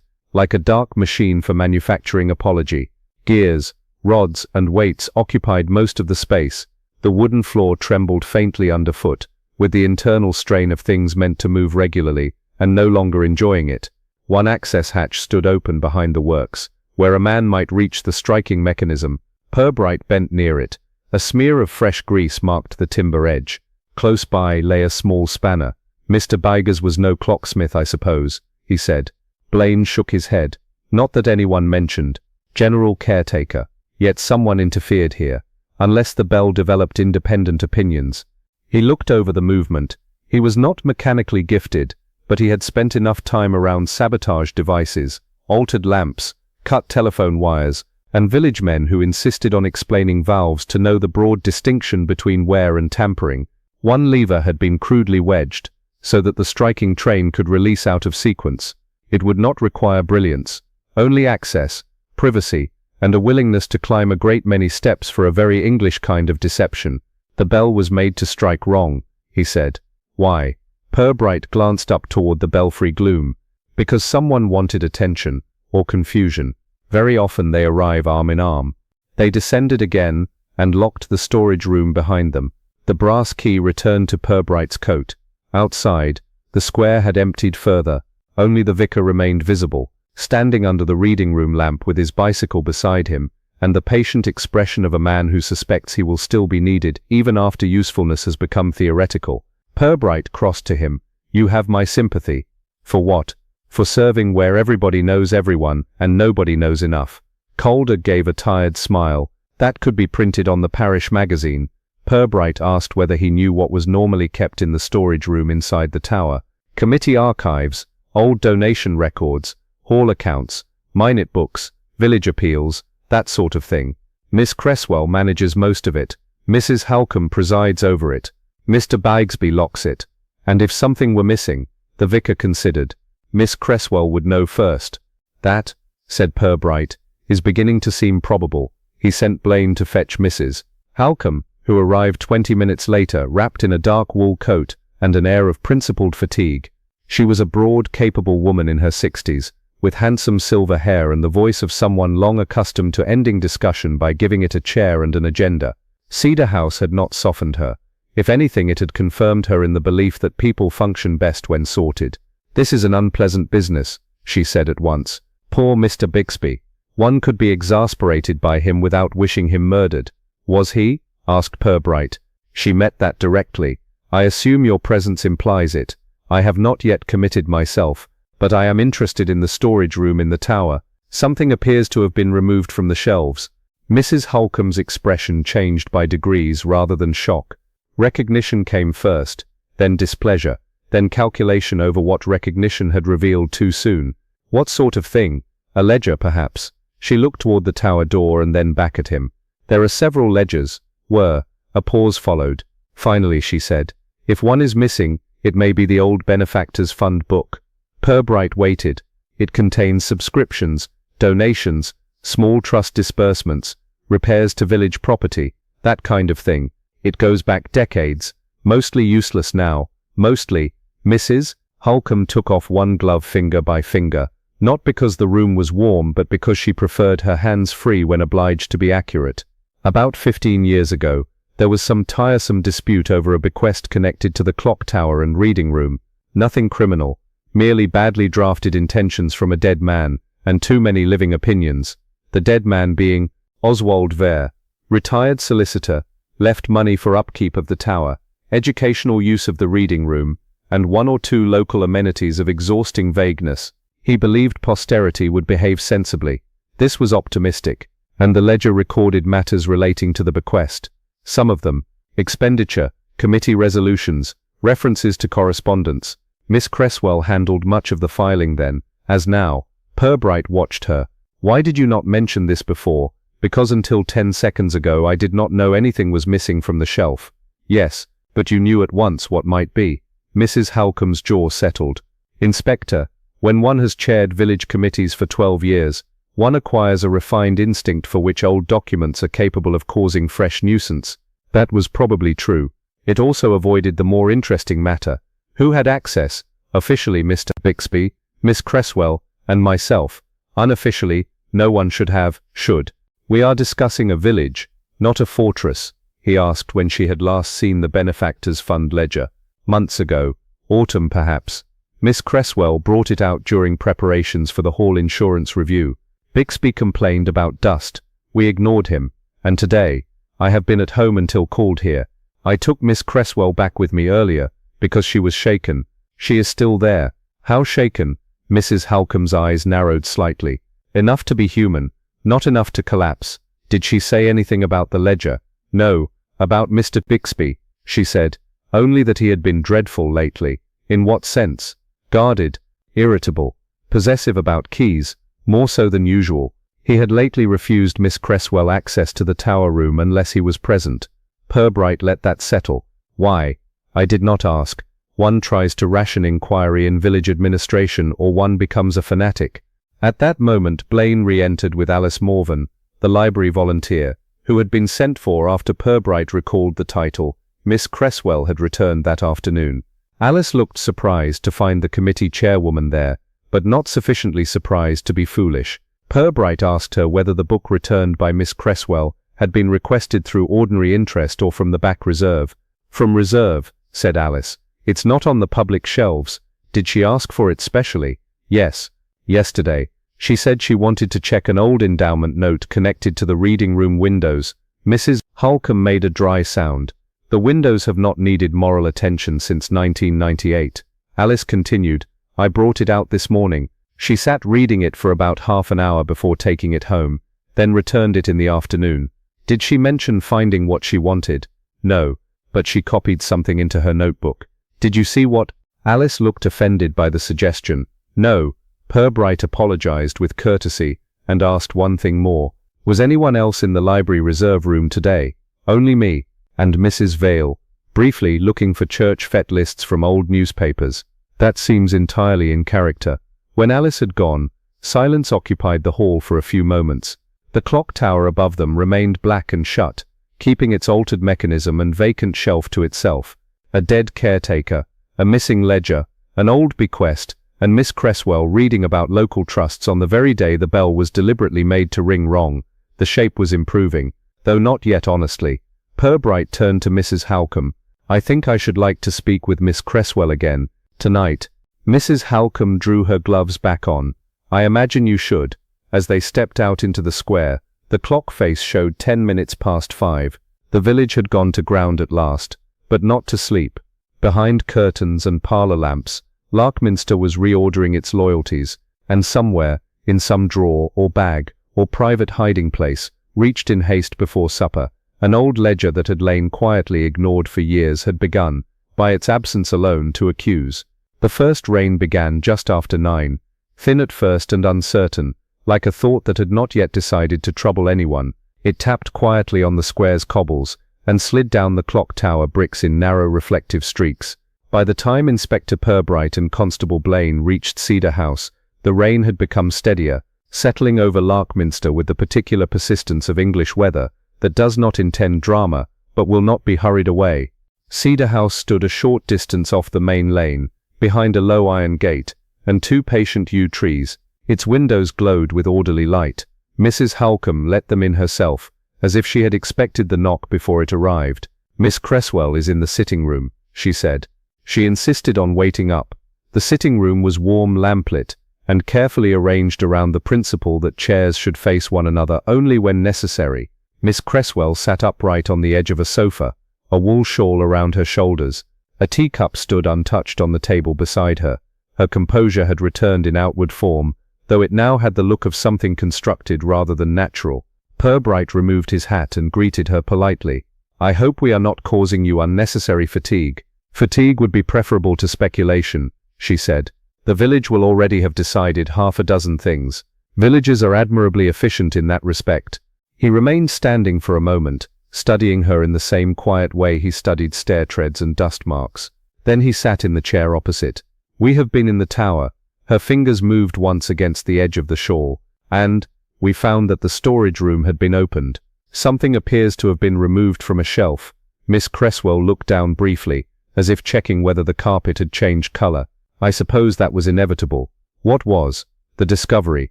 like a dark machine for manufacturing apology. Gears, rods, and weights occupied most of the space. The wooden floor trembled faintly underfoot, with the internal strain of things meant to move regularly, and no longer enjoying it. One access hatch stood open behind the works, where a man might reach the striking mechanism. Purbright bent near it. A smear of fresh grease marked the timber edge. Close by lay a small spanner. "Mr. Biggers was no clocksmith, I suppose," he said. Blaine shook his head. "Not that anyone mentioned. General caretaker. Yet someone interfered here, unless the bell developed independent opinions." He looked over the movement. He was not mechanically gifted, but he had spent enough time around sabotage devices, altered lamps, cut telephone wires, and village men who insisted on explaining valves to know the broad distinction between wear and tampering. One lever had been crudely wedged, so that the striking train could release out of sequence. It would not require brilliance, only access, privacy, and a willingness to climb a great many steps for a very English kind of deception. "The bell was made to strike wrong," he said. "Why?" Purbright glanced up toward the belfry gloom. "Because someone wanted attention, or confusion. Very often they arrive arm in arm." They descended again, and locked the storage room behind them. The brass key returned to Purbright's coat. Outside, the square had emptied further. Only the vicar remained visible, standing under the reading room lamp with his bicycle beside him, and the patient expression of a man who suspects he will still be needed even after usefulness has become theoretical. Purbright crossed to him. "You have my sympathy." "For what?" "For serving where everybody knows everyone, and nobody knows enough." Calder gave a tired smile. "That could be printed on the parish magazine." Purbright asked whether he knew what was normally kept in the storage room inside the tower. "Committee archives, old donation records, hall accounts, minute books, village appeals, that sort of thing. Miss Cresswell manages most of it. Mrs. Halcombe presides over it. Mr. Bigsby locks it. And if something were missing," the vicar considered, "Miss Cresswell would know first." "That," said Purbright, "is beginning to seem probable." He sent Blaine to fetch Mrs. Halcombe, who arrived 20 minutes later, wrapped in a dark wool coat and an air of principled fatigue. She was a broad, capable woman in her 60s, with handsome silver hair and the voice of someone long accustomed to ending discussion by giving it a chair and an agenda. Cedar House had not softened her. If anything, it had confirmed her in the belief that people function best when sorted. "This is an unpleasant business," she said at once. "Poor Mr. Bixby. One could be exasperated by him without wishing him murdered." "Was he?" asked Purbright. She met that directly. "I assume your presence implies it. I have not yet committed myself, but I am interested in the storage room in the tower. Something appears to have been removed from the shelves." Mrs. Holcomb's expression changed by degrees rather than shock. Recognition came first, then displeasure, then calculation over what recognition had revealed too soon. What sort of thing? A ledger, perhaps? She looked toward the tower door and then back at him. There are several ledgers. A pause followed. Finally she said, if one is missing, it may be the old benefactor's fund book. Purbright waited. It contains subscriptions, donations, small trust disbursements, repairs to village property, that kind of thing. It goes back decades, mostly useless now, mostly. Mrs. Holcomb took off one glove finger by finger, not because the room was warm but because she preferred her hands free when obliged to be accurate. About 15 years ago, there was some tiresome dispute over a bequest connected to the clock tower and reading room. Nothing criminal, merely badly drafted intentions from a dead man, and too many living opinions. The dead man being Oswald Vere, retired solicitor, left money for upkeep of the tower, educational use of the reading room, and one or two local amenities of exhausting vagueness. He believed posterity would behave sensibly. This was optimistic, and the ledger recorded matters relating to the bequest. Some of them, expenditure, committee resolutions, references to correspondence. Miss Cresswell handled much of the filing then, as now. Purbright watched her. Why did you not mention this before? Because until 10 seconds ago I did not know anything was missing from the shelf. Yes, but you knew at once what might be. Mrs. Holcomb's jaw settled. Inspector, when one has chaired village committees for 12 years, one acquires a refined instinct for which old documents are capable of causing fresh nuisance. That was probably true. It also avoided the more interesting matter. Who had access? Officially Mr. Bixby, Miss Cresswell, and myself. Unofficially, no one should. We are discussing a village, not a fortress, he asked when she had last seen the benefactor's fund ledger. Months ago. Autumn perhaps. Miss Cresswell brought it out during preparations for the hall insurance review. Bixby complained about dust. We ignored him. And today, I have been at home until called here. I took Miss Cresswell back with me earlier, because she was shaken. She is still there. How shaken? Mrs. Holcomb's eyes narrowed slightly. Enough to be human, not enough to collapse. Did she say anything about the ledger? No, about Mr. Bixby, she said. Only that he had been dreadful lately. In what sense? Guarded, irritable, possessive about keys, more so than usual. He had lately refused Miss Cresswell access to the tower room unless he was present. Purbright let that settle. Why? I did not ask. One tries to ration inquiry in village administration or one becomes a fanatic. At that moment Blaine re-entered with Alice Morvan, the library volunteer, who had been sent for after Purbright recalled the title. Miss Cresswell had returned that afternoon. Alice looked surprised to find the committee chairwoman there, but not sufficiently surprised to be foolish. Purbright asked her whether the book returned by Miss Cresswell had been requested through ordinary interest or from the back reserve. From reserve, said Alice. It's not on the public shelves. Did she ask for it specially? Yes. Yesterday. She said she wanted to check an old endowment note connected to the reading room windows. Mrs. Holcomb made a dry sound. The windows have not needed moral attention since 1998. Alice continued. I brought it out this morning. She sat reading it for about half an hour before taking it home, then returned it in the afternoon. Did she mention finding what she wanted? No, but she copied something into her notebook. Did you see what? Alice looked offended by the suggestion. No. Purbright apologized with courtesy and asked one thing more. Was anyone else in the library reserve room today? Only me, and Mrs. Vale, briefly looking for church fete lists from old newspapers. That seems entirely in character. When Alice had gone, silence occupied the hall for a few moments. The clock tower above them remained black and shut, keeping its altered mechanism and vacant shelf to itself. A dead caretaker, a missing ledger, an old bequest, and Miss Cresswell reading about local trusts on the very day the bell was deliberately made to ring wrong. The shape was improving, though not yet honestly. Purbright turned to Mrs. Holcomb. I think I should like to speak with Miss Cresswell again, tonight. Mrs. Holcomb drew her gloves back on. I imagine you should. As they stepped out into the square, the clock face showed 10 minutes past 5. The village had gone to ground at last, but not to sleep. Behind curtains and parlor lamps, Larkminster was reordering its loyalties, and somewhere, in some drawer or bag or private hiding place, reached in haste before supper. An old ledger that had lain quietly ignored for years had begun, by its absence alone, to accuse. The first rain began just after 9, thin at first and uncertain, like a thought that had not yet decided to trouble anyone. It tapped quietly on the square's cobbles, and slid down the clock tower bricks in narrow reflective streaks. By the time Inspector Purbright and Constable Blaine reached Cedar House, the rain had become steadier, settling over Larkminster with the particular persistence of English weather that does not intend drama, but will not be hurried away. Cedar House stood a short distance off the main lane, behind a low iron gate, and 2 patient yew trees. Its windows glowed with orderly light. Mrs. Halcombe let them in herself, as if she had expected the knock before it arrived. "Miss Cresswell is in the sitting room," she said. She insisted on waiting up. The sitting room was warm, lamplit, and carefully arranged around the principle that chairs should face one another only when necessary. Miss Cresswell sat upright on the edge of a sofa, a wool shawl around her shoulders. A teacup stood untouched on the table beside her. Her composure had returned in outward form, though it now had the look of something constructed rather than natural. Purbright removed his hat and greeted her politely. "I hope we are not causing you unnecessary fatigue." "Fatigue would be preferable to speculation," she said. "The village will already have decided half a dozen things. Villages are admirably efficient in that respect." He remained standing for a moment, studying her in the same quiet way he studied stair treads and dust marks. Then he sat in the chair opposite. "We have been in the tower." Her fingers moved once against the edge of the shawl. "And we found that the storage room had been opened. Something appears to have been removed from a shelf." Miss Cresswell looked down briefly, as if checking whether the carpet had changed color. "I suppose that was inevitable." "What was?" "The discovery."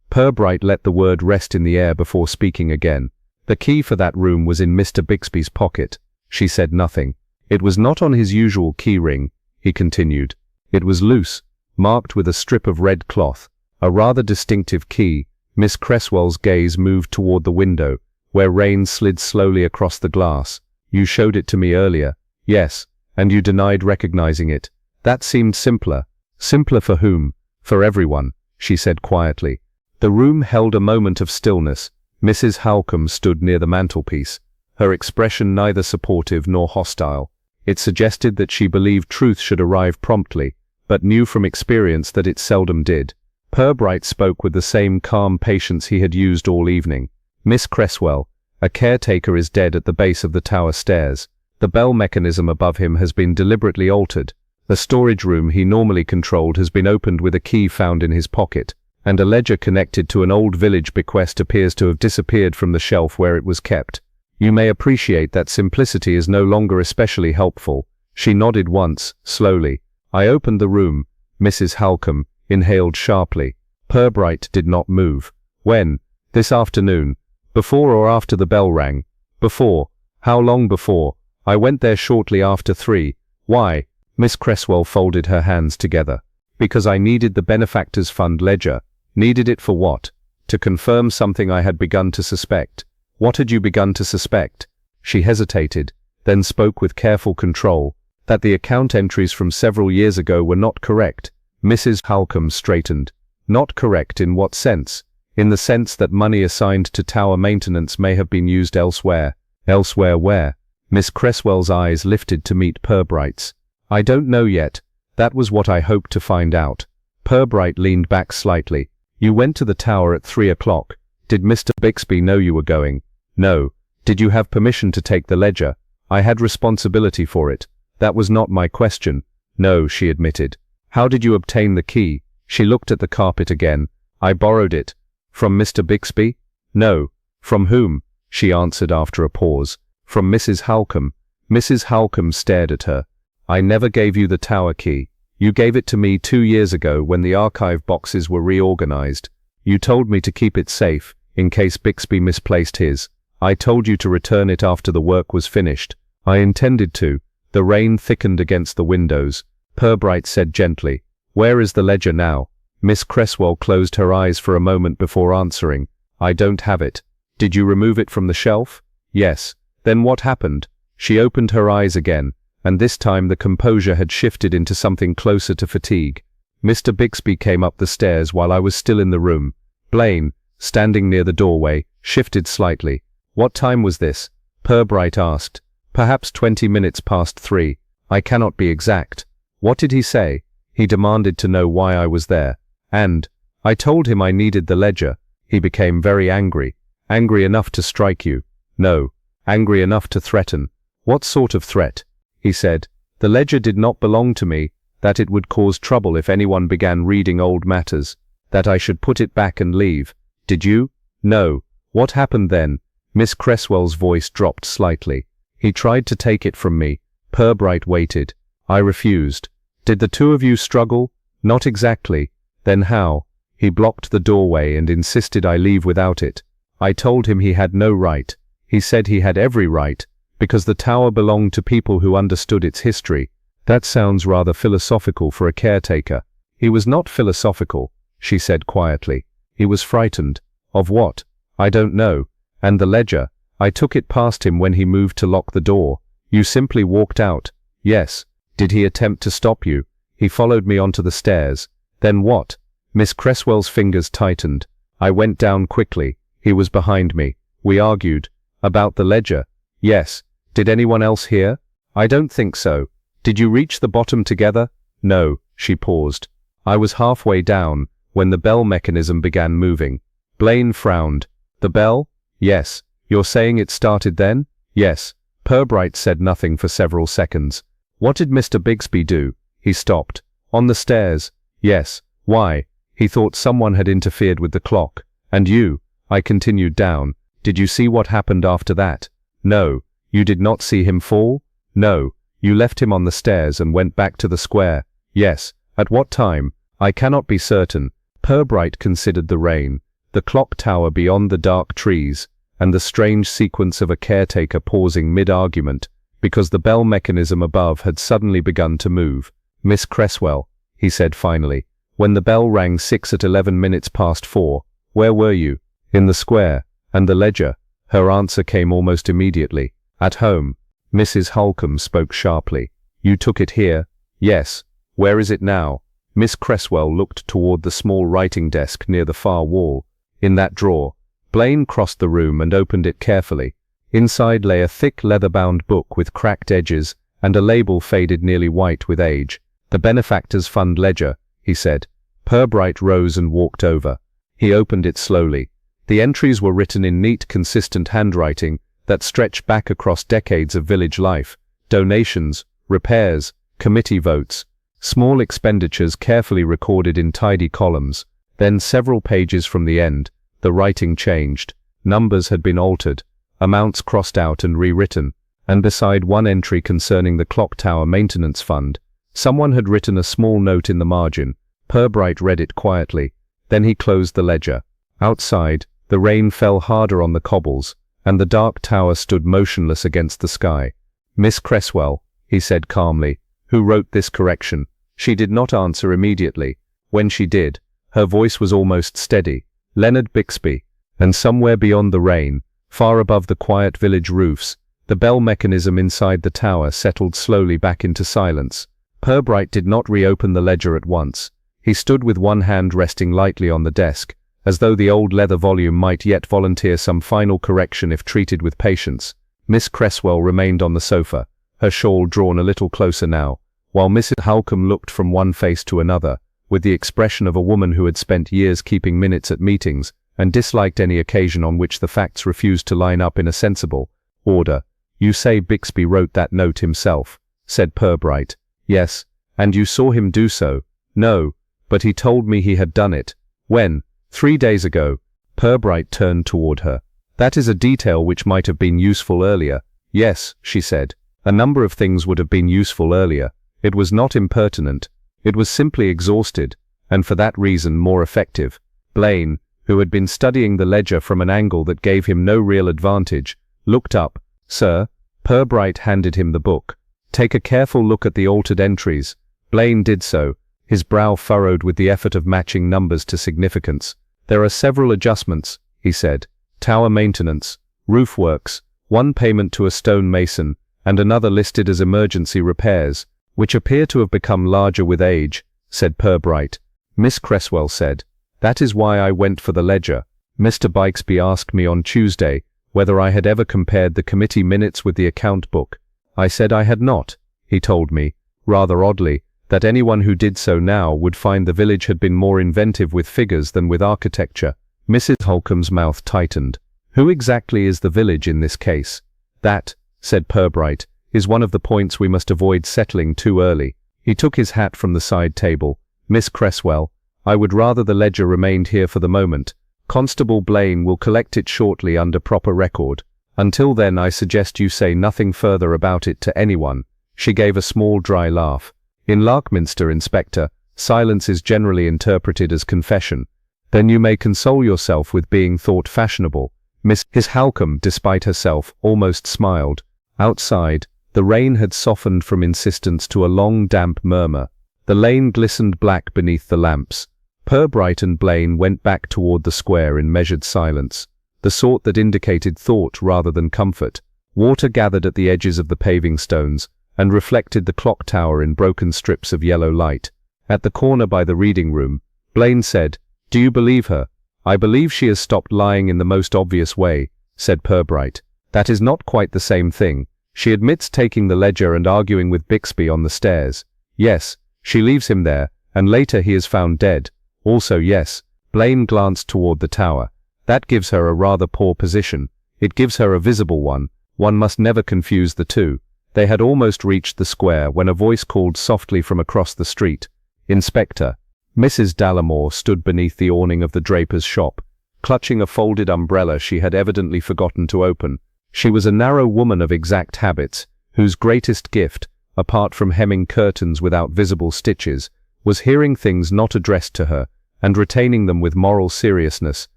Purbright let the word rest in the air before speaking again. "The key for that room was in Mr. Bixby's pocket." She said nothing. "It was not on his usual key ring," he continued. "It was loose, marked with a strip of red cloth. A rather distinctive key." Miss Cresswell's gaze moved toward the window, where rain slid slowly across the glass. "You showed it to me earlier." "Yes, and you denied recognizing it." "That seemed simpler." "Simpler for whom?" "For everyone," she said quietly. The room held a moment of stillness. Mrs. Halcombe stood near the mantelpiece, her expression neither supportive nor hostile. It suggested that she believed truth should arrive promptly, but knew from experience that it seldom did. Purbright spoke with the same calm patience he had used all evening. "Miss Cresswell, a caretaker is dead at the base of the tower stairs. The bell mechanism above him has been deliberately altered. The storage room he normally controlled has been opened with a key found in his pocket, and a ledger connected to an old village bequest appears to have disappeared from the shelf where it was kept. You may appreciate that simplicity is no longer especially helpful." She nodded once, slowly. "I opened the room." Mrs. Halcombe inhaled sharply. Purbright did not move. "When?" "This afternoon." "Before or after the bell rang?" "Before." "How long before?" "I went there shortly after 3. "Why?" Miss Cresswell folded her hands together. "Because I needed the benefactor's fund ledger." "Needed it for what?" "To confirm something I had begun to suspect." "What had you begun to suspect?" She hesitated, then spoke with careful control. "That the account entries from several years ago were not correct." Mrs. Halcombe straightened. "Not correct in what sense?" "In the sense that money assigned to tower maintenance may have been used elsewhere." "Elsewhere where?" Miss Cresswell's eyes lifted to meet Purbright's. "I don't know yet. That was what I hoped to find out." Purbright leaned back slightly. "You went to the tower at 3 o'clock. Did Mr. Bixby know you were going?" "No." "Did you have permission to take the ledger?" "I had responsibility for it." "That was not my question." "No," she admitted. "How did you obtain the key?" She looked at the carpet again. "I borrowed it." "From Mr. Bixby?" "No." "From whom?" she answered after a pause. "From Mrs. Halcombe." Mrs. Halcombe stared at her. "I never gave you the tower key. You gave it to me 2 years ago when the archive boxes were reorganized. You told me to keep it safe, in case Bixby misplaced his. I told you to return it after the work was finished." "I intended to." The rain thickened against the windows. Purbright said gently, "Where is the ledger now?" Miss Cresswell closed her eyes for a moment before answering. "I don't have it." "Did you remove it from the shelf?" "Yes." "Then what happened?" She opened her eyes again, and this time the composure had shifted into something closer to fatigue. "Mr. Bixby came up the stairs while I was still in the room. Blaine, standing near the doorway, shifted slightly. What time was this? Purbright asked. Perhaps 20 minutes past 3. I cannot be exact. What did he say? He demanded to know why I was there. And I told him I needed the ledger. He became very angry. Angry enough to strike you. No. Angry enough to threaten. What sort of threat? He said. The ledger did not belong to me, that it would cause trouble if anyone began reading old matters, that I should put it back and leave. Did you? No. What happened then? Miss Cresswell's voice dropped slightly. He tried to take it from me. Purbright waited. I refused. Did the two of you struggle? Not exactly. Then how? He blocked the doorway and insisted I leave without it. I told him he had no right. He said he had every right, because the tower belonged to people who understood its history. That sounds rather philosophical for a caretaker. He was not philosophical, she said quietly. He was frightened. Of what? I don't know. And the ledger, I took it past him when he moved to lock the door. You simply walked out. Yes. Did he attempt to stop you? He followed me onto the stairs. Then what? Miss Cresswell's fingers tightened. I went down quickly. He was behind me. We argued. About the ledger? Yes. Did anyone else hear? I don't think so. Did you reach the bottom together? No. She paused. I was halfway down when the bell mechanism began moving. Blaine frowned. The bell? Yes. You're saying it started then? Yes. Purbright said nothing for several seconds. What did Mr. Bixby do? He stopped. On the stairs. Yes. Why? He thought someone had interfered with the clock. And you? I continued down. Did you see what happened after that? No. You did not see him fall? No. You left him on the stairs and went back to the square? Yes. At what time? I cannot be certain. Purbright considered the rain, the clock tower beyond the dark trees, and the strange sequence of a caretaker pausing mid-argument, because the bell mechanism above had suddenly begun to move. Miss Cresswell, he said finally, when the bell rang 6 at 11 minutes past 4, where were you? In the square. And the ledger? Her answer came almost immediately. At home. Mrs. Holcomb spoke sharply. You took it here? Yes. Where is it now? Miss Cresswell looked toward the small writing desk near the far wall. In that drawer. Blaine crossed the room and opened it carefully. Inside lay a thick leather-bound book with cracked edges and a label faded nearly white with age. The Benefactors Fund Ledger, he said. Purbright rose and walked over. He opened it slowly. The entries were written in neat, consistent handwriting that stretched back across decades of village life. Donations, repairs, committee votes, small expenditures carefully recorded in tidy columns. Then several pages from the end, the writing changed. Numbers had been altered, amounts crossed out and rewritten, and beside one entry concerning the clock tower maintenance fund, someone had written a small note in the margin. Purbright read it quietly. Then he closed the ledger. Outside, the rain fell harder on the cobbles, and the dark tower stood motionless against the sky. Miss Cresswell, he said calmly, who wrote this correction? She did not answer immediately. When she did, her voice was almost steady. Leonard Bixby. And somewhere beyond the rain, far above the quiet village roofs, the bell mechanism inside the tower settled slowly back into silence. Purbright did not reopen the ledger at once. He stood with one hand resting lightly on the desk, as though the old leather volume might yet volunteer some final correction if treated with patience. Miss Cresswell remained on the sofa, her shawl drawn a little closer now, while Mrs. Holcomb looked from one face to another, with the expression of a woman who had spent years keeping minutes at meetings, and disliked any occasion on which the facts refused to line up in a sensible order. You say Bixby wrote that note himself, said Purbright. Yes. And you saw him do so? No. But he told me he had done it. When? 3 days ago. Purbright turned toward her. That is a detail which might have been useful earlier. Yes, she said. A number of things would have been useful earlier. It was not impertinent. It was simply exhausted, and for that reason more effective. Blaine, who had been studying the ledger from an angle that gave him no real advantage, looked up. Sir? Purbright handed him the book. Take a careful look at the altered entries. Blaine did so, his brow furrowed with the effort of matching numbers to significance. There are several adjustments, he said. Tower maintenance, roof works, one payment to a stone mason, and another listed as emergency repairs, which appear to have become larger with age, said Purbright. Miss Cresswell said, that is why I went for the ledger. Mr. Bixby asked me on Tuesday whether I had ever compared the committee minutes with the account book. I said I had not. He told me, rather oddly, that anyone who did so now would find the village had been more inventive with figures than with architecture. Mrs. Holcomb's mouth tightened. Who exactly is the village in this case? That, said Purbright, is one of the points we must avoid settling too early. He took his hat from the side table. Miss Cresswell, I would rather the ledger remained here for the moment. Constable Blaine will collect it shortly under proper record. Until then I suggest you say nothing further about it to anyone. She gave a small dry laugh. In Larkminster, Inspector, silence is generally interpreted as confession. Then you may console yourself with being thought fashionable. Mrs. Holcomb, despite herself, almost smiled. Outside, the rain had softened from insistence to a long damp murmur. The lane glistened black beneath the lamps. Purbright and Blaine went back toward the square in measured silence, the sort that indicated thought rather than comfort. Water gathered at the edges of the paving stones, and reflected the clock tower in broken strips of yellow light. At the corner by the reading room, Blaine said, "Do you believe her?" "I believe she has stopped lying in the most obvious way," said Purbright. "That is not quite the same thing. She admits taking the ledger and arguing with Bixby on the stairs. Yes, she leaves him there, and later he is found dead. Also yes." Blaine glanced toward the tower. "That gives her a rather poor position. It gives her a visible one. One must never confuse the two." They had almost reached the square when a voice called softly from across the street, "Inspector." Mrs. Dallimore stood beneath the awning of the draper's shop, clutching a folded umbrella she had evidently forgotten to open. She was a narrow woman of exact habits, whose greatest gift, apart from hemming curtains without visible stitches, was hearing things not addressed to her, and retaining them with moral seriousness.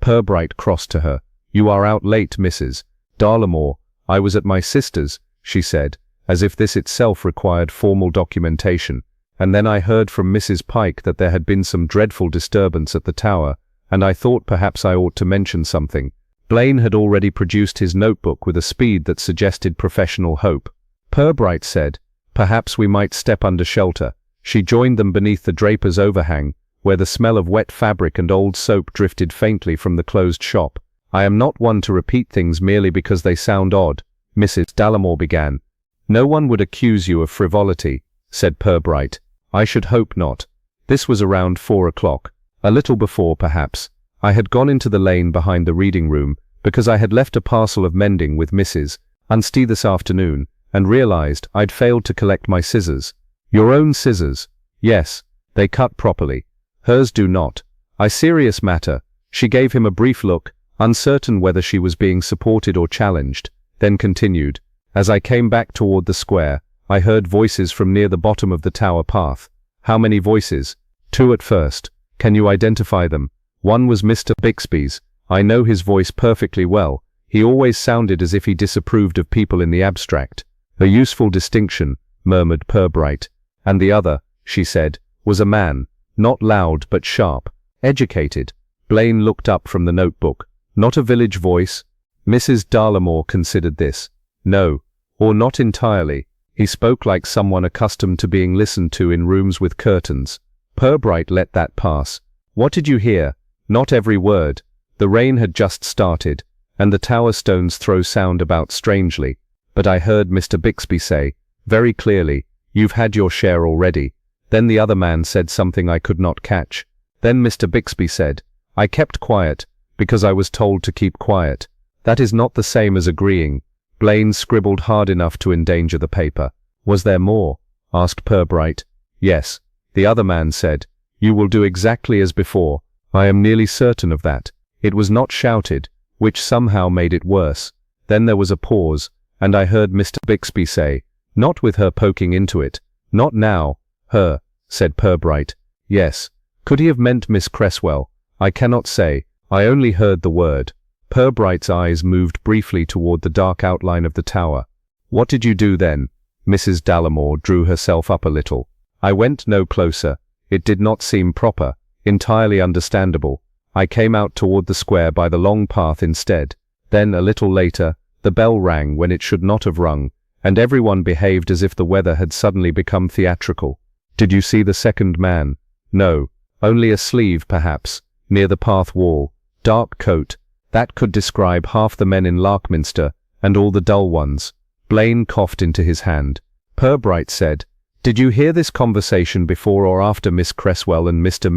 Purbright crossed to her. "You are out late, Mrs. Dallimore." "I was at my sister's," she said, as if this itself required formal documentation. "And then I heard from Mrs. Pike that there had been some dreadful disturbance at the tower, and I thought perhaps I ought to mention something." Blaine had already produced his notebook with a speed that suggested professional hope. Purbright said, "Perhaps we might step under shelter." She joined them beneath the draper's overhang, where the smell of wet fabric and old soap drifted faintly from the closed shop. "I am not one to repeat things merely because they sound odd," Mrs. Dallimore began. "No one would accuse you of frivolity," said Purbright. "I should hope not." This was around 4 o'clock. A little before, perhaps. I had gone into the lane behind the reading room, because I had left a parcel of mending with Mrs. Unstey this afternoon, and realized I'd failed to collect my scissors. "Your own scissors?" "Yes, they cut properly. Hers do not." "A serious matter." She gave him a brief look, uncertain whether she was being supported or challenged, then continued, "As I came back toward the square, I heard voices from near the bottom of the tower path." "How many voices?" "Two at first." "Can you identify them?" "One was Mr. Bixby's. I know his voice perfectly well. He always sounded as if he disapproved of people in the abstract." "A useful distinction," murmured Purbright. "And the other," she said, "was a man, not loud but sharp, educated." Blaine looked up from the notebook. "Not a village voice?" Mrs. Dallimore considered this. "No, or not entirely. He spoke like someone accustomed to being listened to in rooms with curtains." Purbright let that pass. "What did you hear?" "Not every word. The rain had just started, and the tower stones throw sound about strangely. But I heard Mr. Bixby say, very clearly, 'You've had your share already.' Then the other man said something I could not catch. Then Mr. Bixby said, 'I kept quiet, because I was told to keep quiet.' That is not the same as agreeing." Blaine scribbled hard enough to endanger the paper. "Was there more?" asked Purbright. "Yes. The other man said, 'You will do exactly as before.' I am nearly certain of that. It was not shouted, which somehow made it worse. Then there was a pause, and I heard Mr. Bixby say, 'Not with her poking into it.'" "Not now." "Her," said Purbright. "Yes. Could he have meant Miss Cresswell?" "I cannot say. I only heard the word." Purbright's eyes moved briefly toward the dark outline of the tower. "What did you do then?" Mrs. Dallimore drew herself up a little. "I went no closer. It did not seem proper, entirely understandable. I came out toward the square by the long path instead. Then, a little later, the bell rang when it should not have rung, and everyone behaved as if the weather had suddenly become theatrical." "Did you see the second man?" "No. Only a sleeve, perhaps, near the path wall. Dark coat. That could describe half the men in Larkminster, and all the dull ones. Blaine coughed into his hand. Purbright said, "Did you hear this conversation before or after Miss Cresswell and Mr.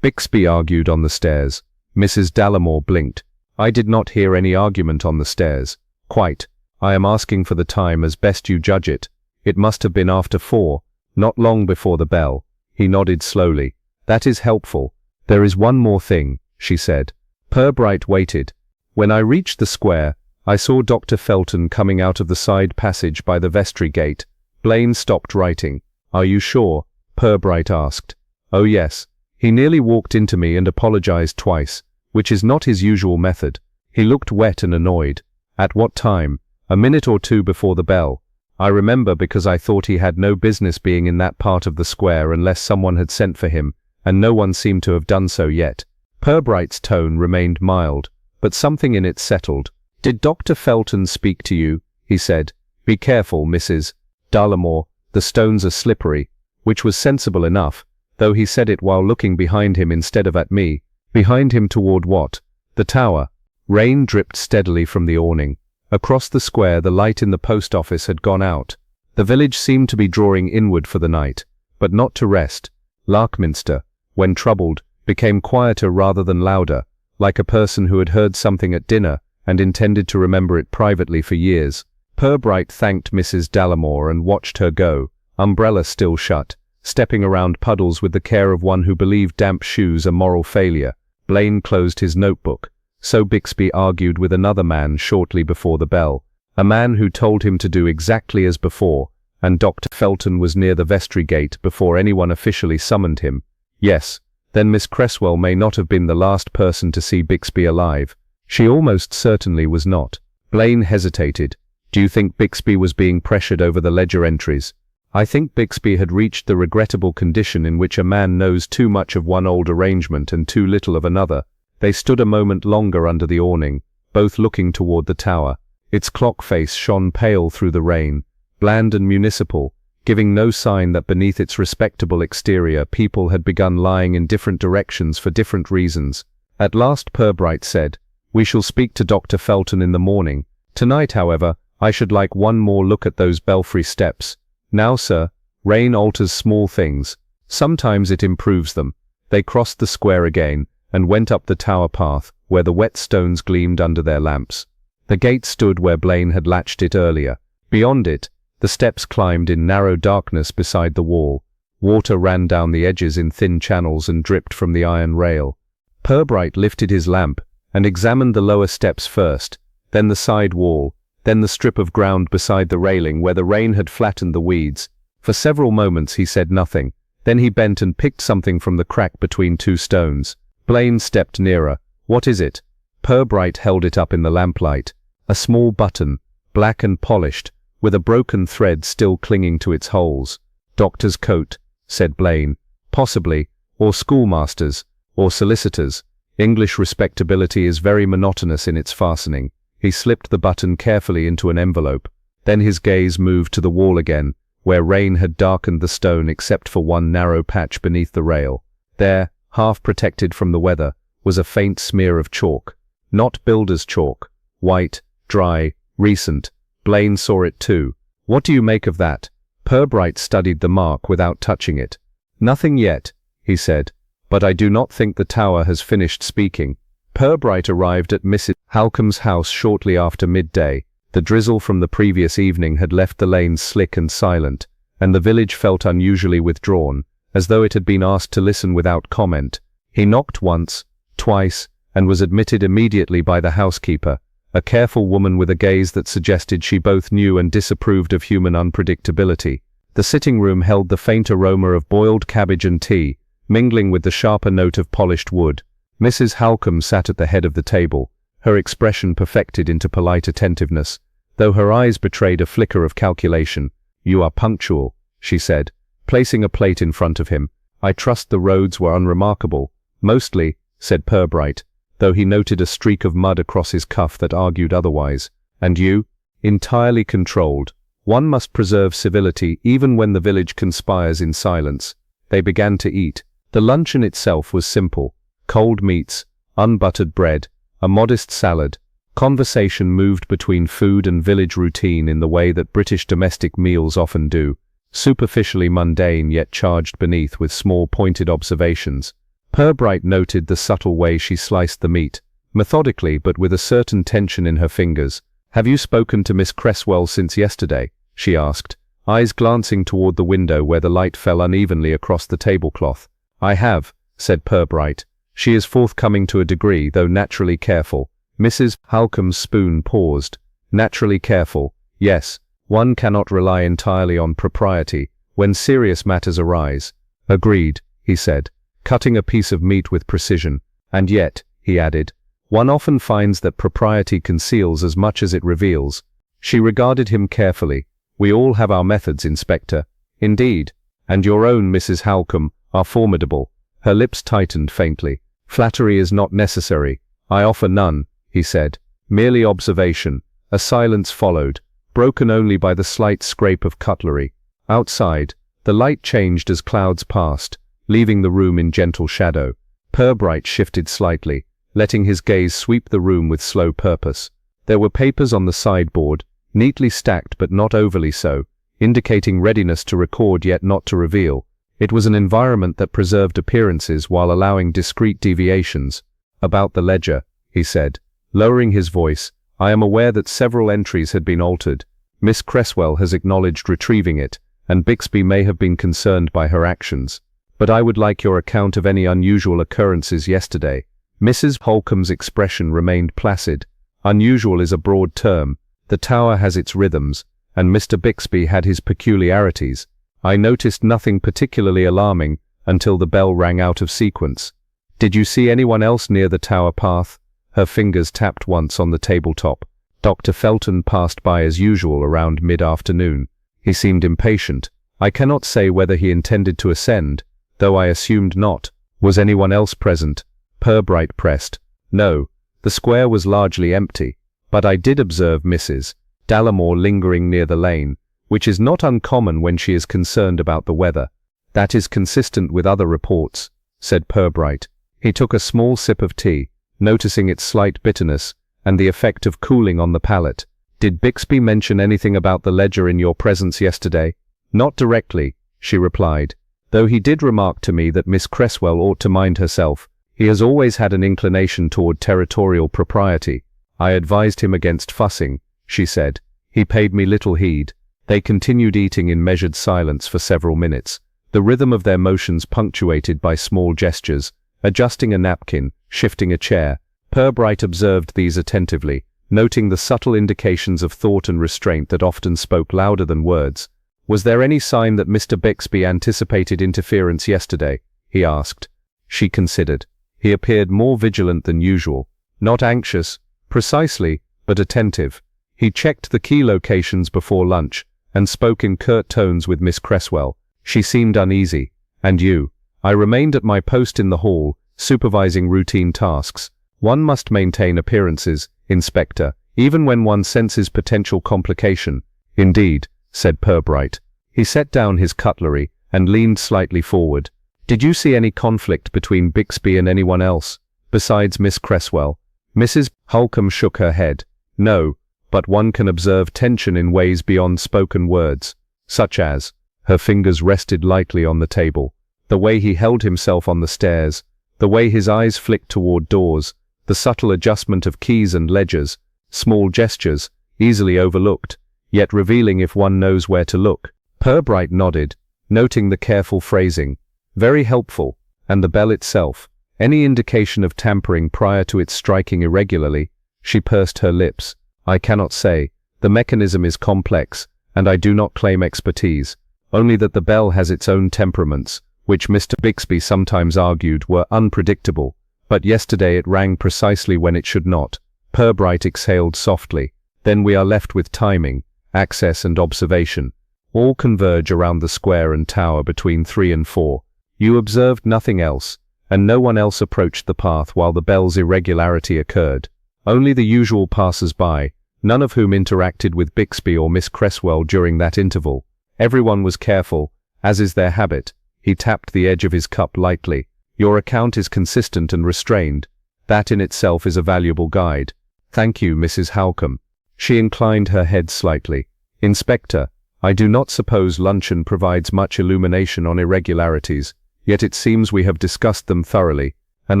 Bixby argued on the stairs. Mrs. Dallimore blinked. "I did not hear any argument on the stairs. Quite. I am asking for the time as best you judge it. It must have been after 4, not long before the bell." He nodded slowly. "That is helpful. There is one more thing," she said. Purbright waited. "When I reached the square, I saw Dr. Felton coming out of the side passage by the vestry gate." Blaine stopped writing. "Are you sure?" Purbright asked. "Oh yes. He nearly walked into me and apologized twice, which is not his usual method. He looked wet and annoyed." "At what time?" "A minute or 2 before the bell. I remember because I thought he had no business being in that part of the square unless someone had sent for him, and no one seemed to have done so yet." Purbright's tone remained mild, but something in it settled. "Did Dr. Felton speak to you?" he said. "Be careful, Mrs. Dallimore, the stones are slippery," which was sensible enough, though he said it while looking behind him instead of at me. Behind him toward what? The tower. Rain dripped steadily from the awning. Across the square the light in the post office had gone out. The village seemed to be drawing inward for the night, but not to rest. Larkminster, when troubled, became quieter rather than louder, like a person who had heard something at dinner and intended to remember it privately for years. Purbright thanked Mrs. Dallimore and watched her go, umbrella still shut, stepping around puddles with the care of one who believed damp shoes a moral failure. Blaine closed his notebook. So Bixby argued with another man shortly before the bell, a man who told him to do exactly as before, and Dr. Felton was near the vestry gate before anyone officially summoned him. Yes, then Miss Cresswell may not have been the last person to see Bixby alive. She almost certainly was not. Blaine hesitated. "Do you think Bixby was being pressured over the ledger entries?" "I think Bixby had reached the regrettable condition in which a man knows too much of one old arrangement and too little of another." They stood a moment longer under the awning, both looking toward the tower. Its clock face shone pale through the rain, bland and municipal, giving no sign that beneath its respectable exterior people had begun lying in different directions for different reasons. At last Purbright said, "We shall speak to Dr. Felton in the morning. Tonight, however, I should like one more look at those belfry steps. Now, sir, rain alters small things. Sometimes it improves them." They crossed the square again, and went up the tower path, where the wet stones gleamed under their lamps. The gate stood where Blaine had latched it earlier. Beyond it, the steps climbed in narrow darkness beside the wall. Water ran down the edges in thin channels and dripped from the iron rail. Purbright lifted his lamp and examined the lower steps first, then the side wall, then the strip of ground beside the railing where the rain had flattened the weeds. For several moments he said nothing. Then he bent and picked something from the crack between 2 stones. Blaine stepped nearer. "What is it?" Purbright held it up in the lamplight. A small button, black and polished, with a broken thread still clinging to its holes. "Doctor's coat," said Blaine. "Possibly, or schoolmaster's, or solicitor's. English respectability is very monotonous in its fastening." He slipped the button carefully into an envelope. Then his gaze moved to the wall again, where rain had darkened the stone except for one narrow patch beneath the rail. There, half protected from the weather, was a faint smear of chalk. Not builder's chalk. White, dry, recent. Blaine saw it too. "What do you make of that?" Purbright studied the mark without touching it. "Nothing yet," he said, "but I do not think the tower has finished speaking." Purbright arrived at Mrs. Halcombe's house shortly after midday. The drizzle from the previous evening had left the lanes slick and silent, and the village felt unusually withdrawn, as though it had been asked to listen without comment. He knocked once, twice, and was admitted immediately by the housekeeper, a careful woman with a gaze that suggested she both knew and disapproved of human unpredictability. The sitting room held the faint aroma of boiled cabbage and tea, mingling with the sharper note of polished wood. Mrs. Halcombe sat at the head of the table, her expression perfected into polite attentiveness, though her eyes betrayed a flicker of calculation. "You are punctual," she said, placing a plate in front of him. "I trust the roads were unremarkable." "Mostly," said Purbright, though he noted a streak of mud across his cuff that argued otherwise. "And you?" "Entirely controlled. One must preserve civility even when the village conspires in silence." They began to eat. The luncheon itself was simple: cold meats, unbuttered bread, a modest salad. Conversation moved between food and village routine in the way that British domestic meals often do, superficially mundane yet charged beneath with small pointed observations. Purbright noted the subtle way she sliced the meat, methodically but with a certain tension in her fingers. "Have you spoken to Miss Cresswell since yesterday?" she asked, eyes glancing toward the window where the light fell unevenly across the tablecloth. "I have," said Purbright. "She is forthcoming to a degree, though naturally careful." Mrs. Halcombe's spoon paused. "Naturally careful, yes. One cannot rely entirely on propriety when serious matters arise." "Agreed," he said, cutting a piece of meat with precision. "And yet," he added, "one often finds that propriety conceals as much as it reveals." She regarded him carefully. "We all have our methods, Inspector." "Indeed. And your own, Mrs. Halcombe, are formidable." Her lips tightened faintly. "Flattery is not necessary. I offer none," he said. "Merely observation." A silence followed, broken only by the slight scrape of cutlery. Outside, the light changed as clouds passed, leaving the room in gentle shadow. Purbright shifted slightly, letting his gaze sweep the room with slow purpose. There were papers on the sideboard, neatly stacked but not overly so, indicating readiness to record yet not to reveal. It was an environment that preserved appearances while allowing discreet deviations. "About the ledger," he said, lowering his voice, "I am aware that several entries had been altered. Miss Cresswell has acknowledged retrieving it, and Bixby may have been concerned by her actions. But I would like your account of any unusual occurrences yesterday." Mrs. Holcomb's expression remained placid. "Unusual is a broad term. The tower has its rhythms, and Mr. Bixby had his peculiarities. I noticed nothing particularly alarming until the bell rang out of sequence." "Did you see anyone else near the tower path?" Her fingers tapped once on the tabletop. "Dr. Felton passed by as usual around mid-afternoon. He seemed impatient. I cannot say whether he intended to ascend, though I assumed not." "Was anyone else present?" Purbright pressed. "No, the square was largely empty, but I did observe Mrs. Dallimore lingering near the lane, which is not uncommon when she is concerned about the weather." "That is consistent with other reports," said Purbright. He took a small sip of tea, noticing its slight bitterness and the effect of cooling on the palate. "Did Bixby mention anything about the ledger in your presence yesterday?" "Not directly," she replied, "though he did remark to me that Miss Cresswell ought to mind herself. He has always had an inclination toward territorial propriety. I advised him against fussing," she said. "He paid me little heed." They continued eating in measured silence for several minutes, the rhythm of their motions punctuated by small gestures, adjusting a napkin, shifting a chair. Purbright observed these attentively, noting the subtle indications of thought and restraint that often spoke louder than words. "Was there any sign that Mr. Bixby anticipated interference yesterday?" he asked. She considered. "He appeared more vigilant than usual. Not anxious, precisely, but attentive. He checked the key locations before lunch, and spoke in curt tones with Miss Cresswell. She seemed uneasy. And you?" "I remained at my post in the hall, supervising routine tasks. One must maintain appearances, Inspector, even when one senses potential complication." "Indeed," said Purbright. He set down his cutlery and leaned slightly forward. "Did you see any conflict between Bixby and anyone else, besides Miss Cresswell?" Mrs. Holcombe shook her head. "No, but one can observe tension in ways beyond spoken words." "Such as?" Her fingers rested lightly on the table. "The way he held himself on the stairs, the way his eyes flicked toward doors, the subtle adjustment of keys and ledgers, small gestures, easily overlooked, yet revealing if one knows where to look." Purbright nodded, noting the careful phrasing. "Very helpful. And the bell itself, any indication of tampering prior to its striking irregularly?" She pursed her lips. I cannot say. The mechanism is complex, and I do not claim expertise. Only that the bell has its own temperaments, which Mr. Bixby sometimes argued were unpredictable. But yesterday it rang precisely when it should not. Purbright exhaled softly. Then we are left with timing, access and observation. All converge around the square and tower between 3 and 4. You observed nothing else, and no one else approached the path while the bell's irregularity occurred. Only the usual passers-by, none of whom interacted with Bixby or Miss Cresswell during that interval. Everyone was careful, as is their habit. He tapped the edge of his cup lightly. Your account is consistent and restrained. That in itself is a valuable guide. Thank you, Mrs. Halcombe. She inclined her head slightly. Inspector, I do not suppose luncheon provides much illumination on irregularities, yet it seems we have discussed them thoroughly. An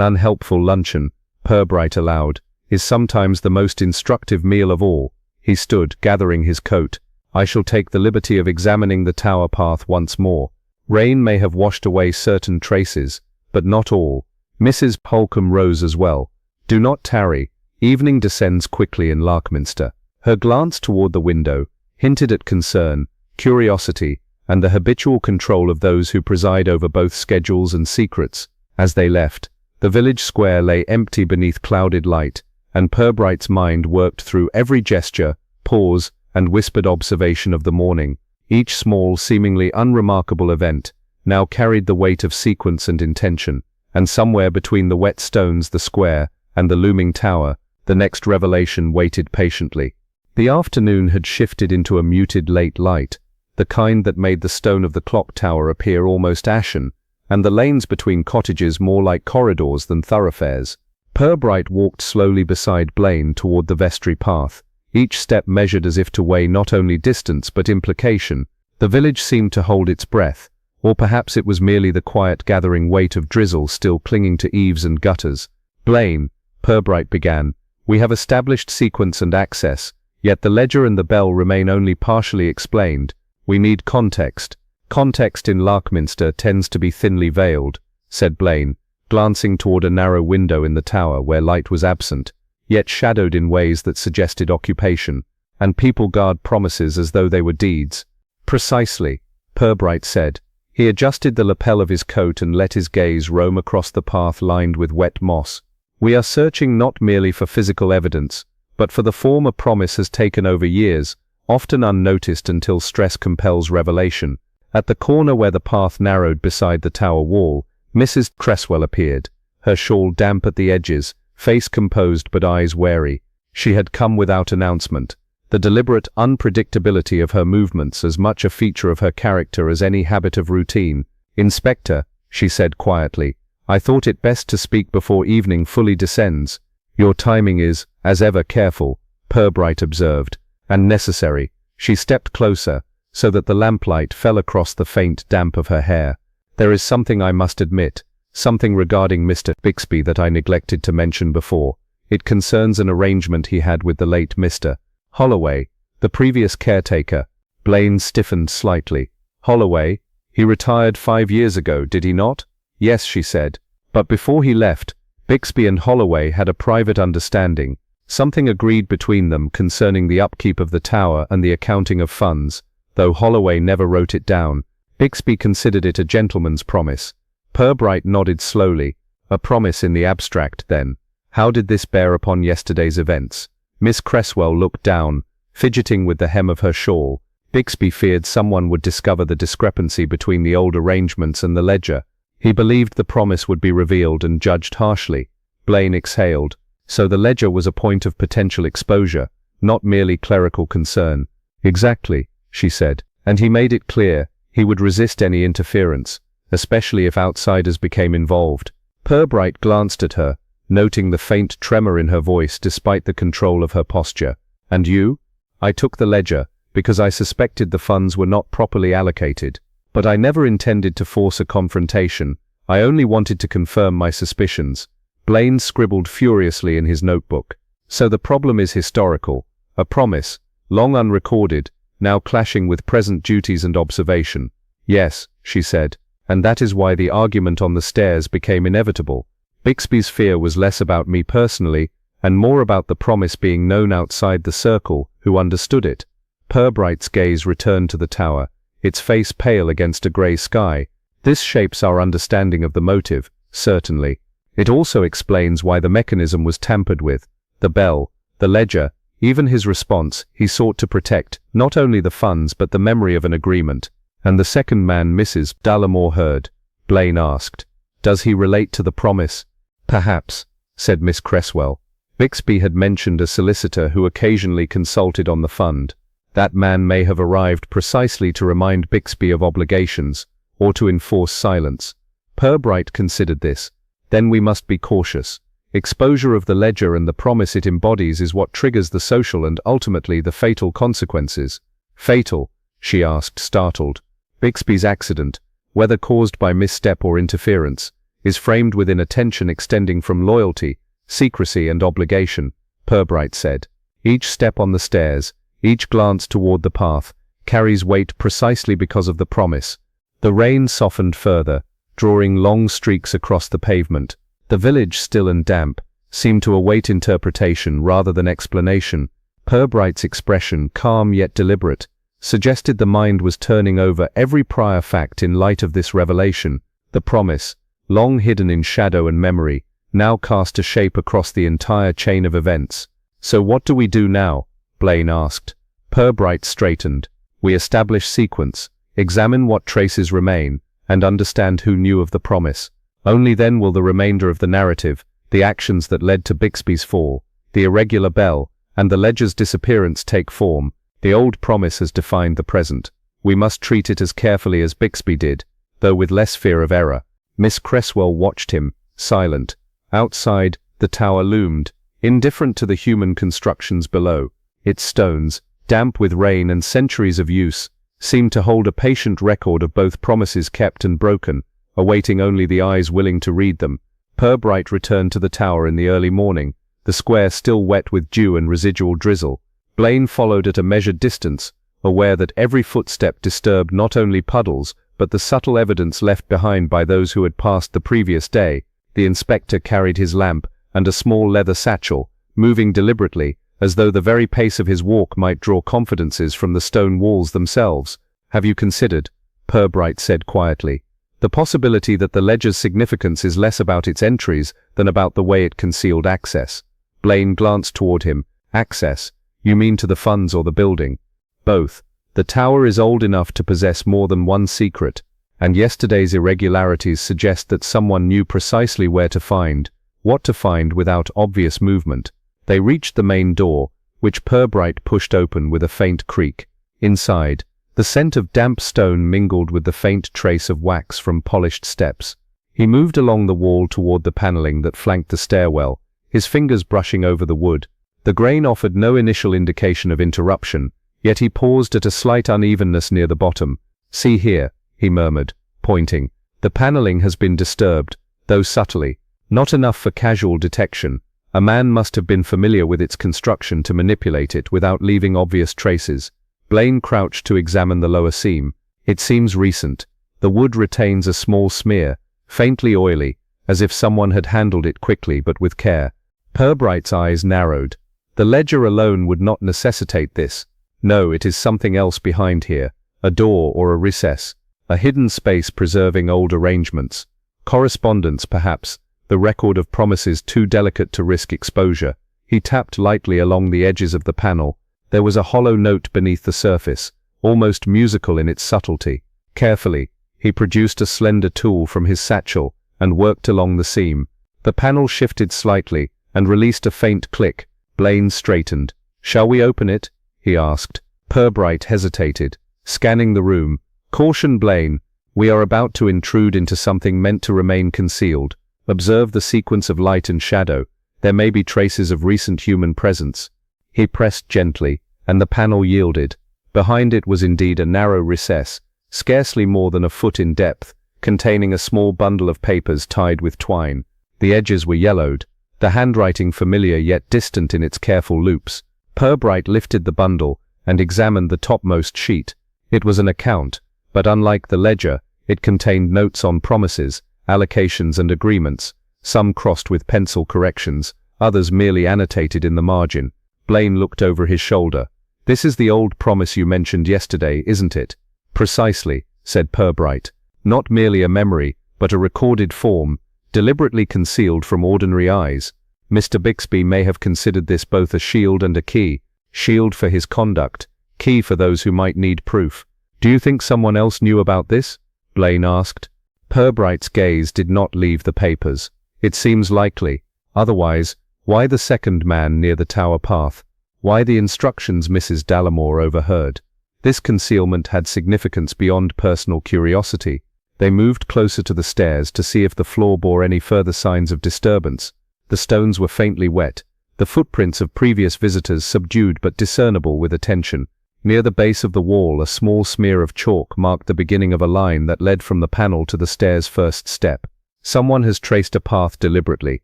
unhelpful luncheon, Purbright allowed, is sometimes the most instructive meal of all. He stood, gathering his coat. I shall take the liberty of examining the tower path once more. Rain may have washed away certain traces, but not all. Mrs. Holcombe rose as well. Do not tarry. Evening descends quickly in Larkminster. Her glance toward the window hinted at concern, curiosity, and the habitual control of those who preside over both schedules and secrets. As they left, the village square lay empty beneath clouded light, and Purbright's mind worked through every gesture, pause, and whispered observation of the morning. Each small, seemingly unremarkable event now carried the weight of sequence and intention, and somewhere between the wet stones, the square, and the looming tower, the next revelation waited patiently. The afternoon had shifted into a muted late light, the kind that made the stone of the clock tower appear almost ashen, and the lanes between cottages more like corridors than thoroughfares. Purbright walked slowly beside Blaine toward the vestry path, each step measured as if to weigh not only distance but implication. The village seemed to hold its breath, or perhaps it was merely the quiet gathering weight of drizzle still clinging to eaves and gutters. Blaine, Purbright began, we have established sequence and access, yet the ledger and the bell remain only partially explained. We need context. Context in Larkminster tends to be thinly veiled, said Blaine, glancing toward a narrow window in the tower where light was absent, yet shadowed in ways that suggested occupation, and people guard promises as though they were deeds. Precisely, Purbright said. He adjusted the lapel of his coat and let his gaze roam across the path lined with wet moss. We are searching not merely for physical evidence, but for the form a promise has taken over years, often unnoticed until stress compels revelation. At the corner where the path narrowed beside the tower wall, Mrs. Cresswell appeared, her shawl damp at the edges, face composed but eyes wary. She had come without announcement, the deliberate unpredictability of her movements as much a feature of her character as any habit of routine. Inspector, she said quietly, I thought it best to speak before evening fully descends. Your timing is, as ever, careful, Purbright observed, and necessary. She stepped closer, so that the lamplight fell across the faint damp of her hair. There is something I must admit, something regarding Mr. Bixby that I neglected to mention before. It concerns an arrangement he had with the late Mr. Holloway, the previous caretaker. Blaine stiffened slightly. Holloway? He retired 5 years ago, did he not? Yes, she said. But before he left, Bixby and Holloway had a private understanding, something agreed between them concerning the upkeep of the tower and the accounting of funds. Though Holloway never wrote it down, Bixby considered it a gentleman's promise. Purbright nodded slowly. A promise in the abstract, then. How did this bear upon yesterday's events? Miss Cresswell looked down, fidgeting with the hem of her shawl. Bixby feared someone would discover the discrepancy between the old arrangements and the ledger. He believed the promise would be revealed and judged harshly. Blaine exhaled. So the ledger was a point of potential exposure, not merely clerical concern. Exactly, she said, and he made it clear he would resist any interference, especially if outsiders became involved. Purbright glanced at her, noting the faint tremor in her voice despite the control of her posture. And you? I took the ledger because I suspected the funds were not properly allocated. But I never intended to force a confrontation. I only wanted to confirm my suspicions. Blaine scribbled furiously in his notebook. So the problem is historical. A promise, long unrecorded, now clashing with present duties and observation. Yes, she said, and that is why the argument on the stairs became inevitable. Bixby's fear was less about me personally, and more about the promise being known outside the circle who understood it. Purbright's gaze returned to the tower, its face pale against a grey sky. This shapes our understanding of the motive, certainly. It also explains why the mechanism was tampered with. The bell, the ledger, even his response, he sought to protect not only the funds but the memory of an agreement. And the second man Mrs. Dallimore heard. Blaine asked, "Does he relate to the promise?" "Perhaps," said Miss Cresswell. Bixby had mentioned a solicitor who occasionally consulted on the fund. That man may have arrived precisely to remind Bixby of obligations, or to enforce silence. Purbright considered this. Then we must be cautious. Exposure of the ledger and the promise it embodies is what triggers the social and ultimately the fatal consequences. Fatal? She asked, startled. Bixby's accident, whether caused by misstep or interference, is framed within a tension extending from loyalty, secrecy and obligation, Purbright said. Each step on the stairs, each glance toward the path, carries weight precisely because of the promise. The rain softened further, drawing long streaks across the pavement. The village, still and damp, seemed to await interpretation rather than explanation. Purbright's expression, calm yet deliberate, suggested the mind was turning over every prior fact in light of this revelation. The promise, long hidden in shadow and memory, now cast a shape across the entire chain of events. "So what do we do now?" Blaine asked. Purbright straightened. "We establish sequence, examine what traces remain, and understand who knew of the promise. Only then will the remainder of the narrative, the actions that led to Bixby's fall, the irregular bell, and the ledger's disappearance take form. The old promise has defined the present. We must treat it as carefully as Bixby did, though with less fear of error." Miss Cresswell watched him, silent. Outside, the tower loomed, indifferent to the human constructions below. Its stones, damp with rain and centuries of use, seemed to hold a patient record of both promises kept and broken, awaiting only the eyes willing to read them. Purbright returned to the tower in the early morning, the square still wet with dew and residual drizzle. Blaine followed at a measured distance, aware that every footstep disturbed not only puddles, but the subtle evidence left behind by those who had passed the previous day. The inspector carried his lamp and a small leather satchel, moving deliberately, as though the very pace of his walk might draw confidences from the stone walls themselves. "Have you considered," Purbright said quietly, "the possibility that the ledger's significance is less about its entries than about the way it concealed access?" Blaine glanced toward him. "Access? You mean to the funds or the building?" "Both. The tower is old enough to possess more than one secret, and yesterday's irregularities suggest that someone knew precisely where to find, what to find without obvious movement." They reached the main door, which Purbright pushed open with a faint creak. Inside, the scent of damp stone mingled with the faint trace of wax from polished steps. He moved along the wall toward the paneling that flanked the stairwell, his fingers brushing over the wood. The grain offered no initial indication of interruption, yet he paused at a slight unevenness near the bottom. "See here," he murmured, pointing. "The paneling has been disturbed, though subtly. Not enough for casual detection. A man must have been familiar with its construction to manipulate it without leaving obvious traces." Blaine crouched to examine the lower seam. "It seems recent. The wood retains a small smear, faintly oily, as if someone had handled it quickly but with care." Purbright's eyes narrowed. "The ledger alone would not necessitate this. No, it is something else behind here, a door or a recess, a hidden space preserving old arrangements. Correspondence, perhaps, the record of promises too delicate to risk exposure." He tapped lightly along the edges of the panel. There was a hollow note beneath the surface, almost musical in its subtlety. Carefully, he produced a slender tool from his satchel and worked along the seam. The panel shifted slightly and released a faint click. Blaine straightened. "Shall we open it?" he asked. Purbright hesitated, scanning the room. "Caution, Blaine. We are about to intrude into something meant to remain concealed. Observe the sequence of light and shadow. There may be traces of recent human presence." He pressed gently, and the panel yielded. Behind it was indeed a narrow recess, scarcely more than a foot in depth, containing a small bundle of papers tied with twine. The edges were yellowed, the handwriting familiar yet distant in its careful loops. Purbright lifted the bundle and examined the topmost sheet. It was an account, but unlike the ledger, it contained notes on promises, allocations and agreements, some crossed with pencil corrections, others merely annotated in the margin. Blaine looked over his shoulder. "This is the old promise you mentioned yesterday, isn't it?" "Precisely," said Purbright. "Not merely a memory, but a recorded form, deliberately concealed from ordinary eyes. Mr. Bixby may have considered this both a shield and a key. Shield for his conduct, key for those who might need proof." "Do you think someone else knew about this?" Blaine asked. Purbright's gaze did not leave the papers. "It seems likely. Otherwise, why the second man near the tower path? Why the instructions Mrs. Dallimore overheard?" This concealment had significance beyond personal curiosity. They moved closer to the stairs to see if the floor bore any further signs of disturbance. The stones were faintly wet, the footprints of previous visitors subdued but discernible with attention. Near the base of the wall, a small smear of chalk marked the beginning of a line that led from the panel to the stairs' first step. "Someone has traced a path deliberately,"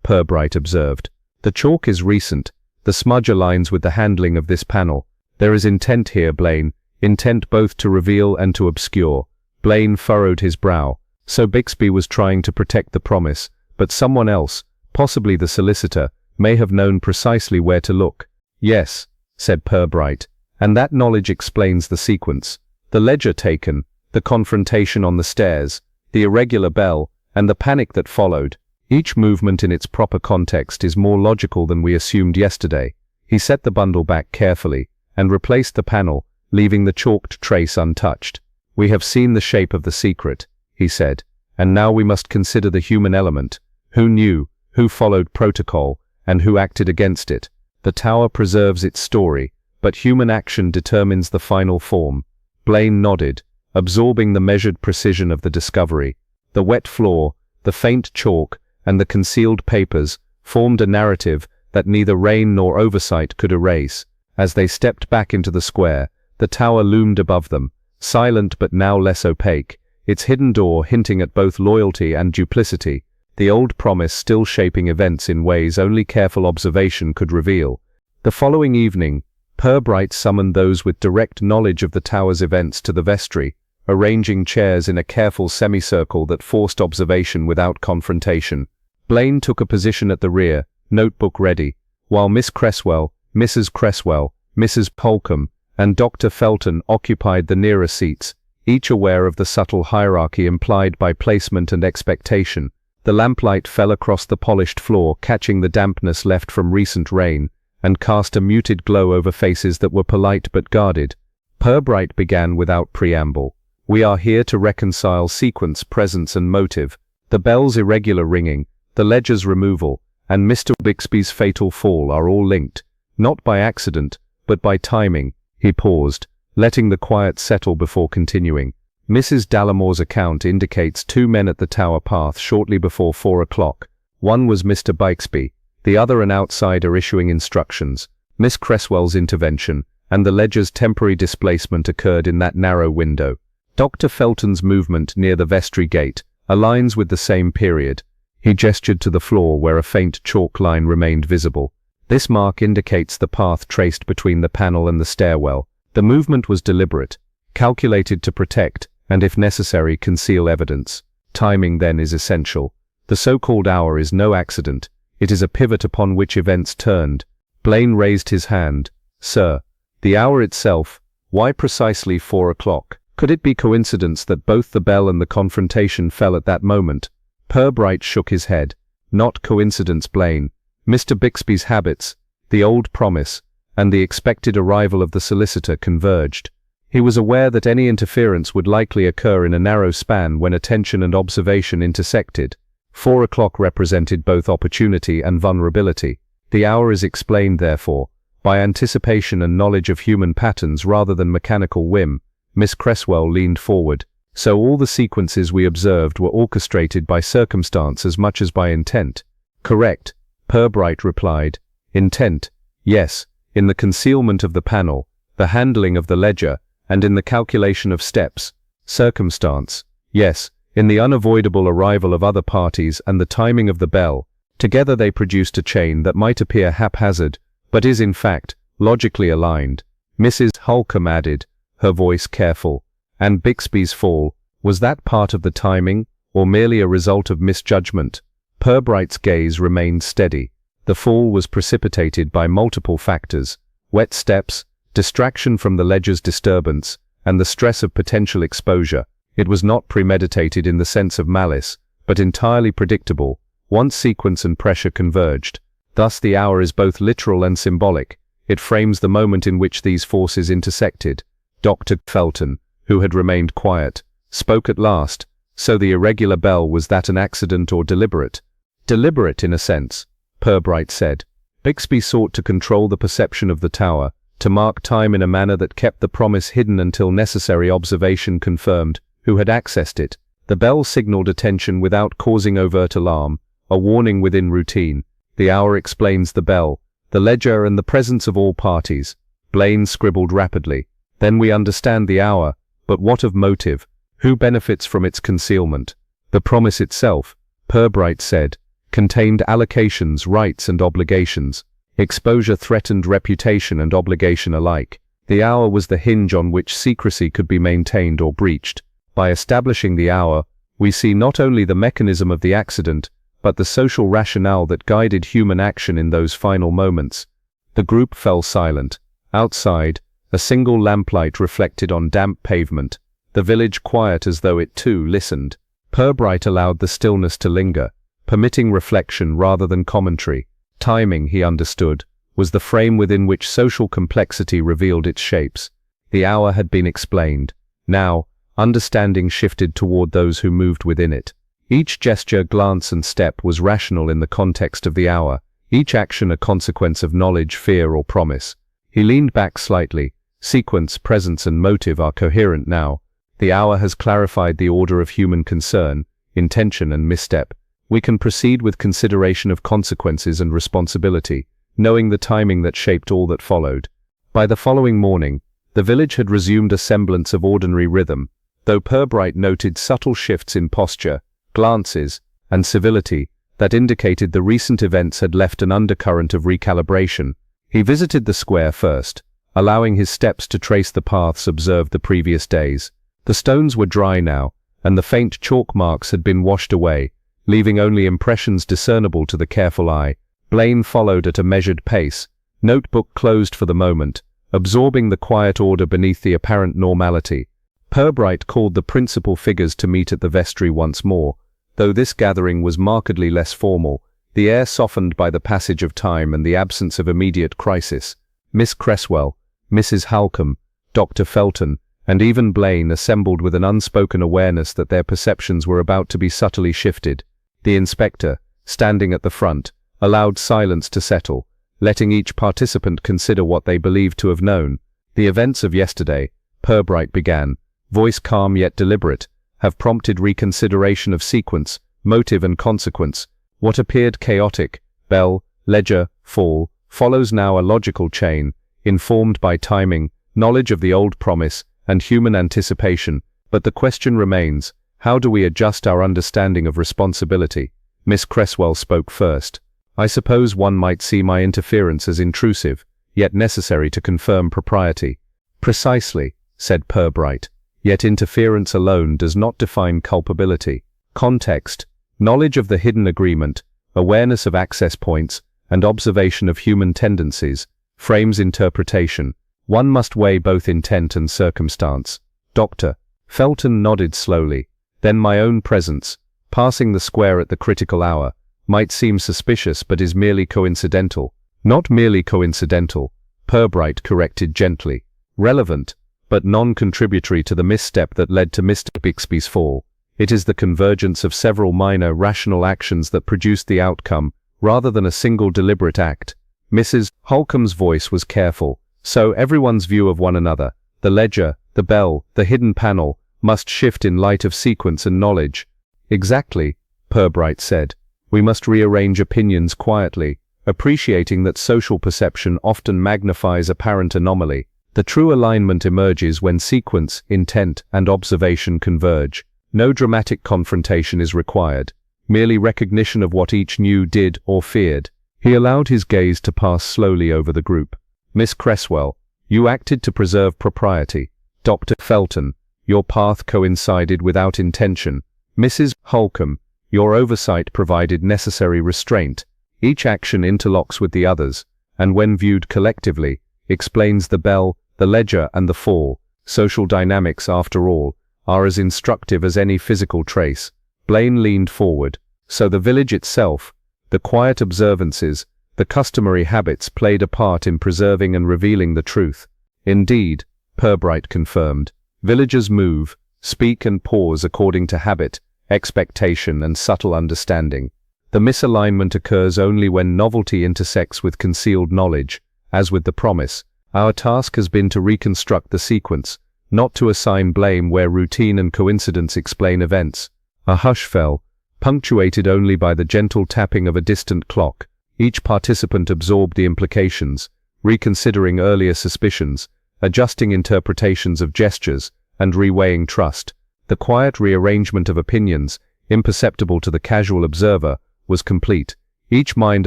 Purbright observed. "The chalk is recent. The smudge aligns with the handling of this panel. There is intent here, Blaine, intent both to reveal and to obscure." Blaine furrowed his brow. So Bixby was trying to protect the promise, but someone else, possibly the solicitor, may have known precisely where to look. "Yes," said Purbright, "and that knowledge explains the sequence. The ledger taken, the confrontation on the stairs, the irregular bell, and the panic that followed. Each movement in its proper context is more logical than we assumed yesterday." He set the bundle back carefully, and replaced the panel, leaving the chalked trace untouched. "We have seen the shape of the secret," he said, "and now we must consider the human element. Who knew, who followed protocol, and who acted against it? The tower preserves its story, but human action determines the final form." Blaine nodded, absorbing the measured precision of the discovery. The wet floor, the faint chalk, and the concealed papers formed a narrative that neither rain nor oversight could erase. As they stepped back into the square, the tower loomed above them, silent but now less opaque, its hidden door hinting at both loyalty and duplicity, the old promise still shaping events in ways only careful observation could reveal. The following evening, Purbright summoned those with direct knowledge of the tower's events to the vestry, arranging chairs in a careful semicircle that forced observation without confrontation. Blaine took a position at the rear, notebook ready, while Miss Cresswell, Mrs. Cresswell, Mrs. Holcomb, and Dr. Felton occupied the nearer seats, each aware of the subtle hierarchy implied by placement and expectation. The lamplight fell across the polished floor, catching the dampness left from recent rain, and cast a muted glow over faces that were polite but guarded. Purbright began without preamble. "We are here to reconcile sequence, presence, and motive. The bell's irregular ringing, the ledger's removal, and Mr. Bixby's fatal fall are all linked, not by accident, but by timing." He paused, letting the quiet settle before continuing. "Mrs. Dallimore's account indicates 2 men at the tower path shortly before 4 o'clock. One was Mr. Bixby, the other an outsider issuing instructions. Miss Cresswell's intervention and the ledger's temporary displacement occurred in that narrow window. Dr. Felton's movement near the vestry gate aligns with the same period." He gestured to the floor where a faint chalk line remained visible. "This mark indicates the path traced between the panel and the stairwell. The movement was deliberate, calculated to protect, and if necessary, conceal evidence. Timing then is essential. The so-called hour is no accident. It is a pivot upon which events turned." Blaine raised his hand. "Sir, the hour itself, why precisely 4 o'clock? Could it be coincidence that both the bell and the confrontation fell at that moment?" Purbright shook his head. "Not coincidence, Blaine. Mr. Bixby's habits, the old promise, and the expected arrival of the solicitor converged. He was aware that any interference would likely occur in a narrow span when attention and observation intersected. 4 o'clock represented both opportunity and vulnerability. The hour is explained, therefore, by anticipation and knowledge of human patterns rather than mechanical whim." Miss Cresswell leaned forward. "So all the sequences we observed were orchestrated by circumstance as much as by intent?" "Correct," Purbright replied. "Intent, yes, in the concealment of the panel, the handling of the ledger, and in the calculation of steps. Circumstance, yes, in the unavoidable arrival of other parties and the timing of the bell. Together they produced a chain that might appear haphazard, but is in fact logically aligned." Mrs. Holcomb added, her voice careful, "And Bixby's fall, was that part of the timing, or merely a result of misjudgment?" Purbright's gaze remained steady. The fall was precipitated by multiple factors: wet steps, distraction from the ledger's disturbance, and the stress of potential exposure. It was not premeditated in the sense of malice, but entirely predictable, once sequence and pressure converged. Thus the hour is both literal and symbolic. It frames the moment in which these forces intersected. Dr. Felton, who had remained quiet, spoke at last. So the irregular bell, was that an accident or deliberate? Deliberate in a sense, Purbright said. Bixby sought to control the perception of the tower, to mark time in a manner that kept the promise hidden until necessary observation confirmed who had accessed it. The bell signaled attention without causing overt alarm, a warning within routine. The hour explains the bell, the ledger, and the presence of all parties. Blaine scribbled rapidly. Then we understand the hour, but what of motive? Who benefits from its concealment? The promise itself, Purbright said, contained allocations, rights, and obligations. Exposure threatened reputation and obligation alike. The hour was the hinge on which secrecy could be maintained or breached. By establishing the hour, we see not only the mechanism of the accident, but the social rationale that guided human action in those final moments. The group fell silent. Outside, a single lamplight reflected on damp pavement, the village quiet as though it too listened. Purbright allowed the stillness to linger, permitting reflection rather than commentary. Timing, he understood, was the frame within which social complexity revealed its shapes. The hour had been explained. Now, understanding shifted toward those who moved within it. Each gesture, glance, and step was rational in the context of the hour, each action a consequence of knowledge, fear, or promise. He leaned back slightly. Sequence, presence, and motive are coherent now. The hour has clarified the order of human concern, intention, and misstep. We can proceed with consideration of consequences and responsibility, knowing the timing that shaped all that followed. By the following morning, the village had resumed a semblance of ordinary rhythm, though Purbright noted subtle shifts in posture, glances, and civility that indicated the recent events had left an undercurrent of recalibration. He visited the square first, allowing his steps to trace the paths observed the previous days. The stones were dry now, and the faint chalk marks had been washed away, leaving only impressions discernible to the careful eye. Blaine followed at a measured pace, notebook closed for the moment, absorbing the quiet order beneath the apparent normality. Purbright called the principal figures to meet at the vestry once more. Though this gathering was markedly less formal, the air softened by the passage of time and the absence of immediate crisis. Miss Cresswell, Mrs. Halcombe, Dr. Felton, and even Blaine assembled with an unspoken awareness that their perceptions were about to be subtly shifted. The inspector, standing at the front, allowed silence to settle, letting each participant consider what they believed to have known. The events of yesterday, Purbright began, voice calm yet deliberate, have prompted reconsideration of sequence, motive, and consequence. What appeared chaotic, bell, ledger, fall, follows now a logical chain, informed by timing, knowledge of the old promise, and human anticipation. But the question remains, how do we adjust our understanding of responsibility? Miss Cresswell spoke first. I suppose one might see my interference as intrusive, yet necessary to confirm propriety. Precisely, said Purbright. Yet interference alone does not define culpability. Context, knowledge of the hidden agreement, awareness of access points, and observation of human tendencies, frames interpretation. One must weigh both intent and circumstance. Dr. Felton nodded slowly. Then my own presence, passing the square at the critical hour, might seem suspicious but is merely coincidental. Not merely coincidental, Purbright corrected gently. Relevant, but non-contributory to the misstep that led to Mr. Bixby's fall. It is the convergence of several minor, rational actions that produced the outcome, rather than a single deliberate act. Mrs. Holcomb's voice was careful, so everyone's view of one another, the ledger, the bell, the hidden panel, must shift in light of sequence and knowledge. Exactly, Purbright said. We must rearrange opinions quietly, appreciating that social perception often magnifies apparent anomaly. The true alignment emerges when sequence, intent, and observation converge. No dramatic confrontation is required, merely recognition of what each knew, did, or feared. He allowed his gaze to pass slowly over the group. Miss Cresswell, you acted to preserve propriety. Dr. Felton, your path coincided without intention. Mrs. Holcombe, your oversight provided necessary restraint. Each action interlocks with the others, and when viewed collectively, explains the bell, the ledger, and the fall. Social dynamics, after all, are as instructive as any physical trace. Blaine leaned forward. So the village itself, the quiet observances, the customary habits played a part in preserving and revealing the truth. Indeed, Purbright confirmed, villagers move, speak and pause according to habit, expectation, and subtle understanding. The misalignment occurs only when novelty intersects with concealed knowledge. As with the promise, our task has been to reconstruct the sequence, not to assign blame where routine and coincidence explain events. A hush fell, punctuated only by the gentle tapping of a distant clock. Each participant absorbed the implications, reconsidering earlier suspicions, adjusting interpretations of gestures, and reweighing trust. The quiet rearrangement of opinions, imperceptible to the casual observer, was complete, each mind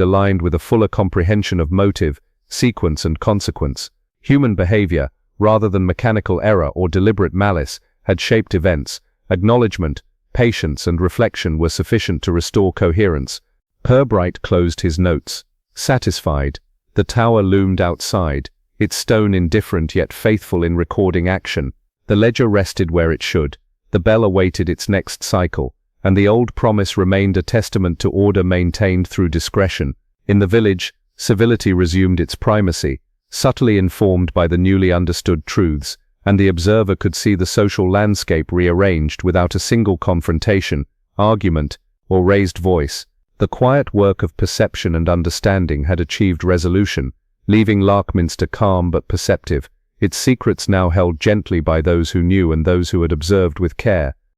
aligned with a fuller comprehension of motive, sequence, and consequence. Human behavior, rather than mechanical error or deliberate malice, had shaped events. Acknowledgement, patience, and reflection were sufficient to restore coherence. Purbright closed his notes. Satisfied, the tower loomed outside, its stone indifferent yet faithful in recording action. The ledger rested where it should. The bell awaited its next cycle, and the old promise remained a testament to order maintained through discretion. In the village, civility resumed its primacy, subtly informed by the newly understood truths, and the observer could see the social landscape rearranged without a single confrontation, argument, or raised voice. The quiet work of perception and understanding had achieved resolution, leaving Larkminster calm but perceptive, its secrets now held gently by those who knew and those who had observed with care.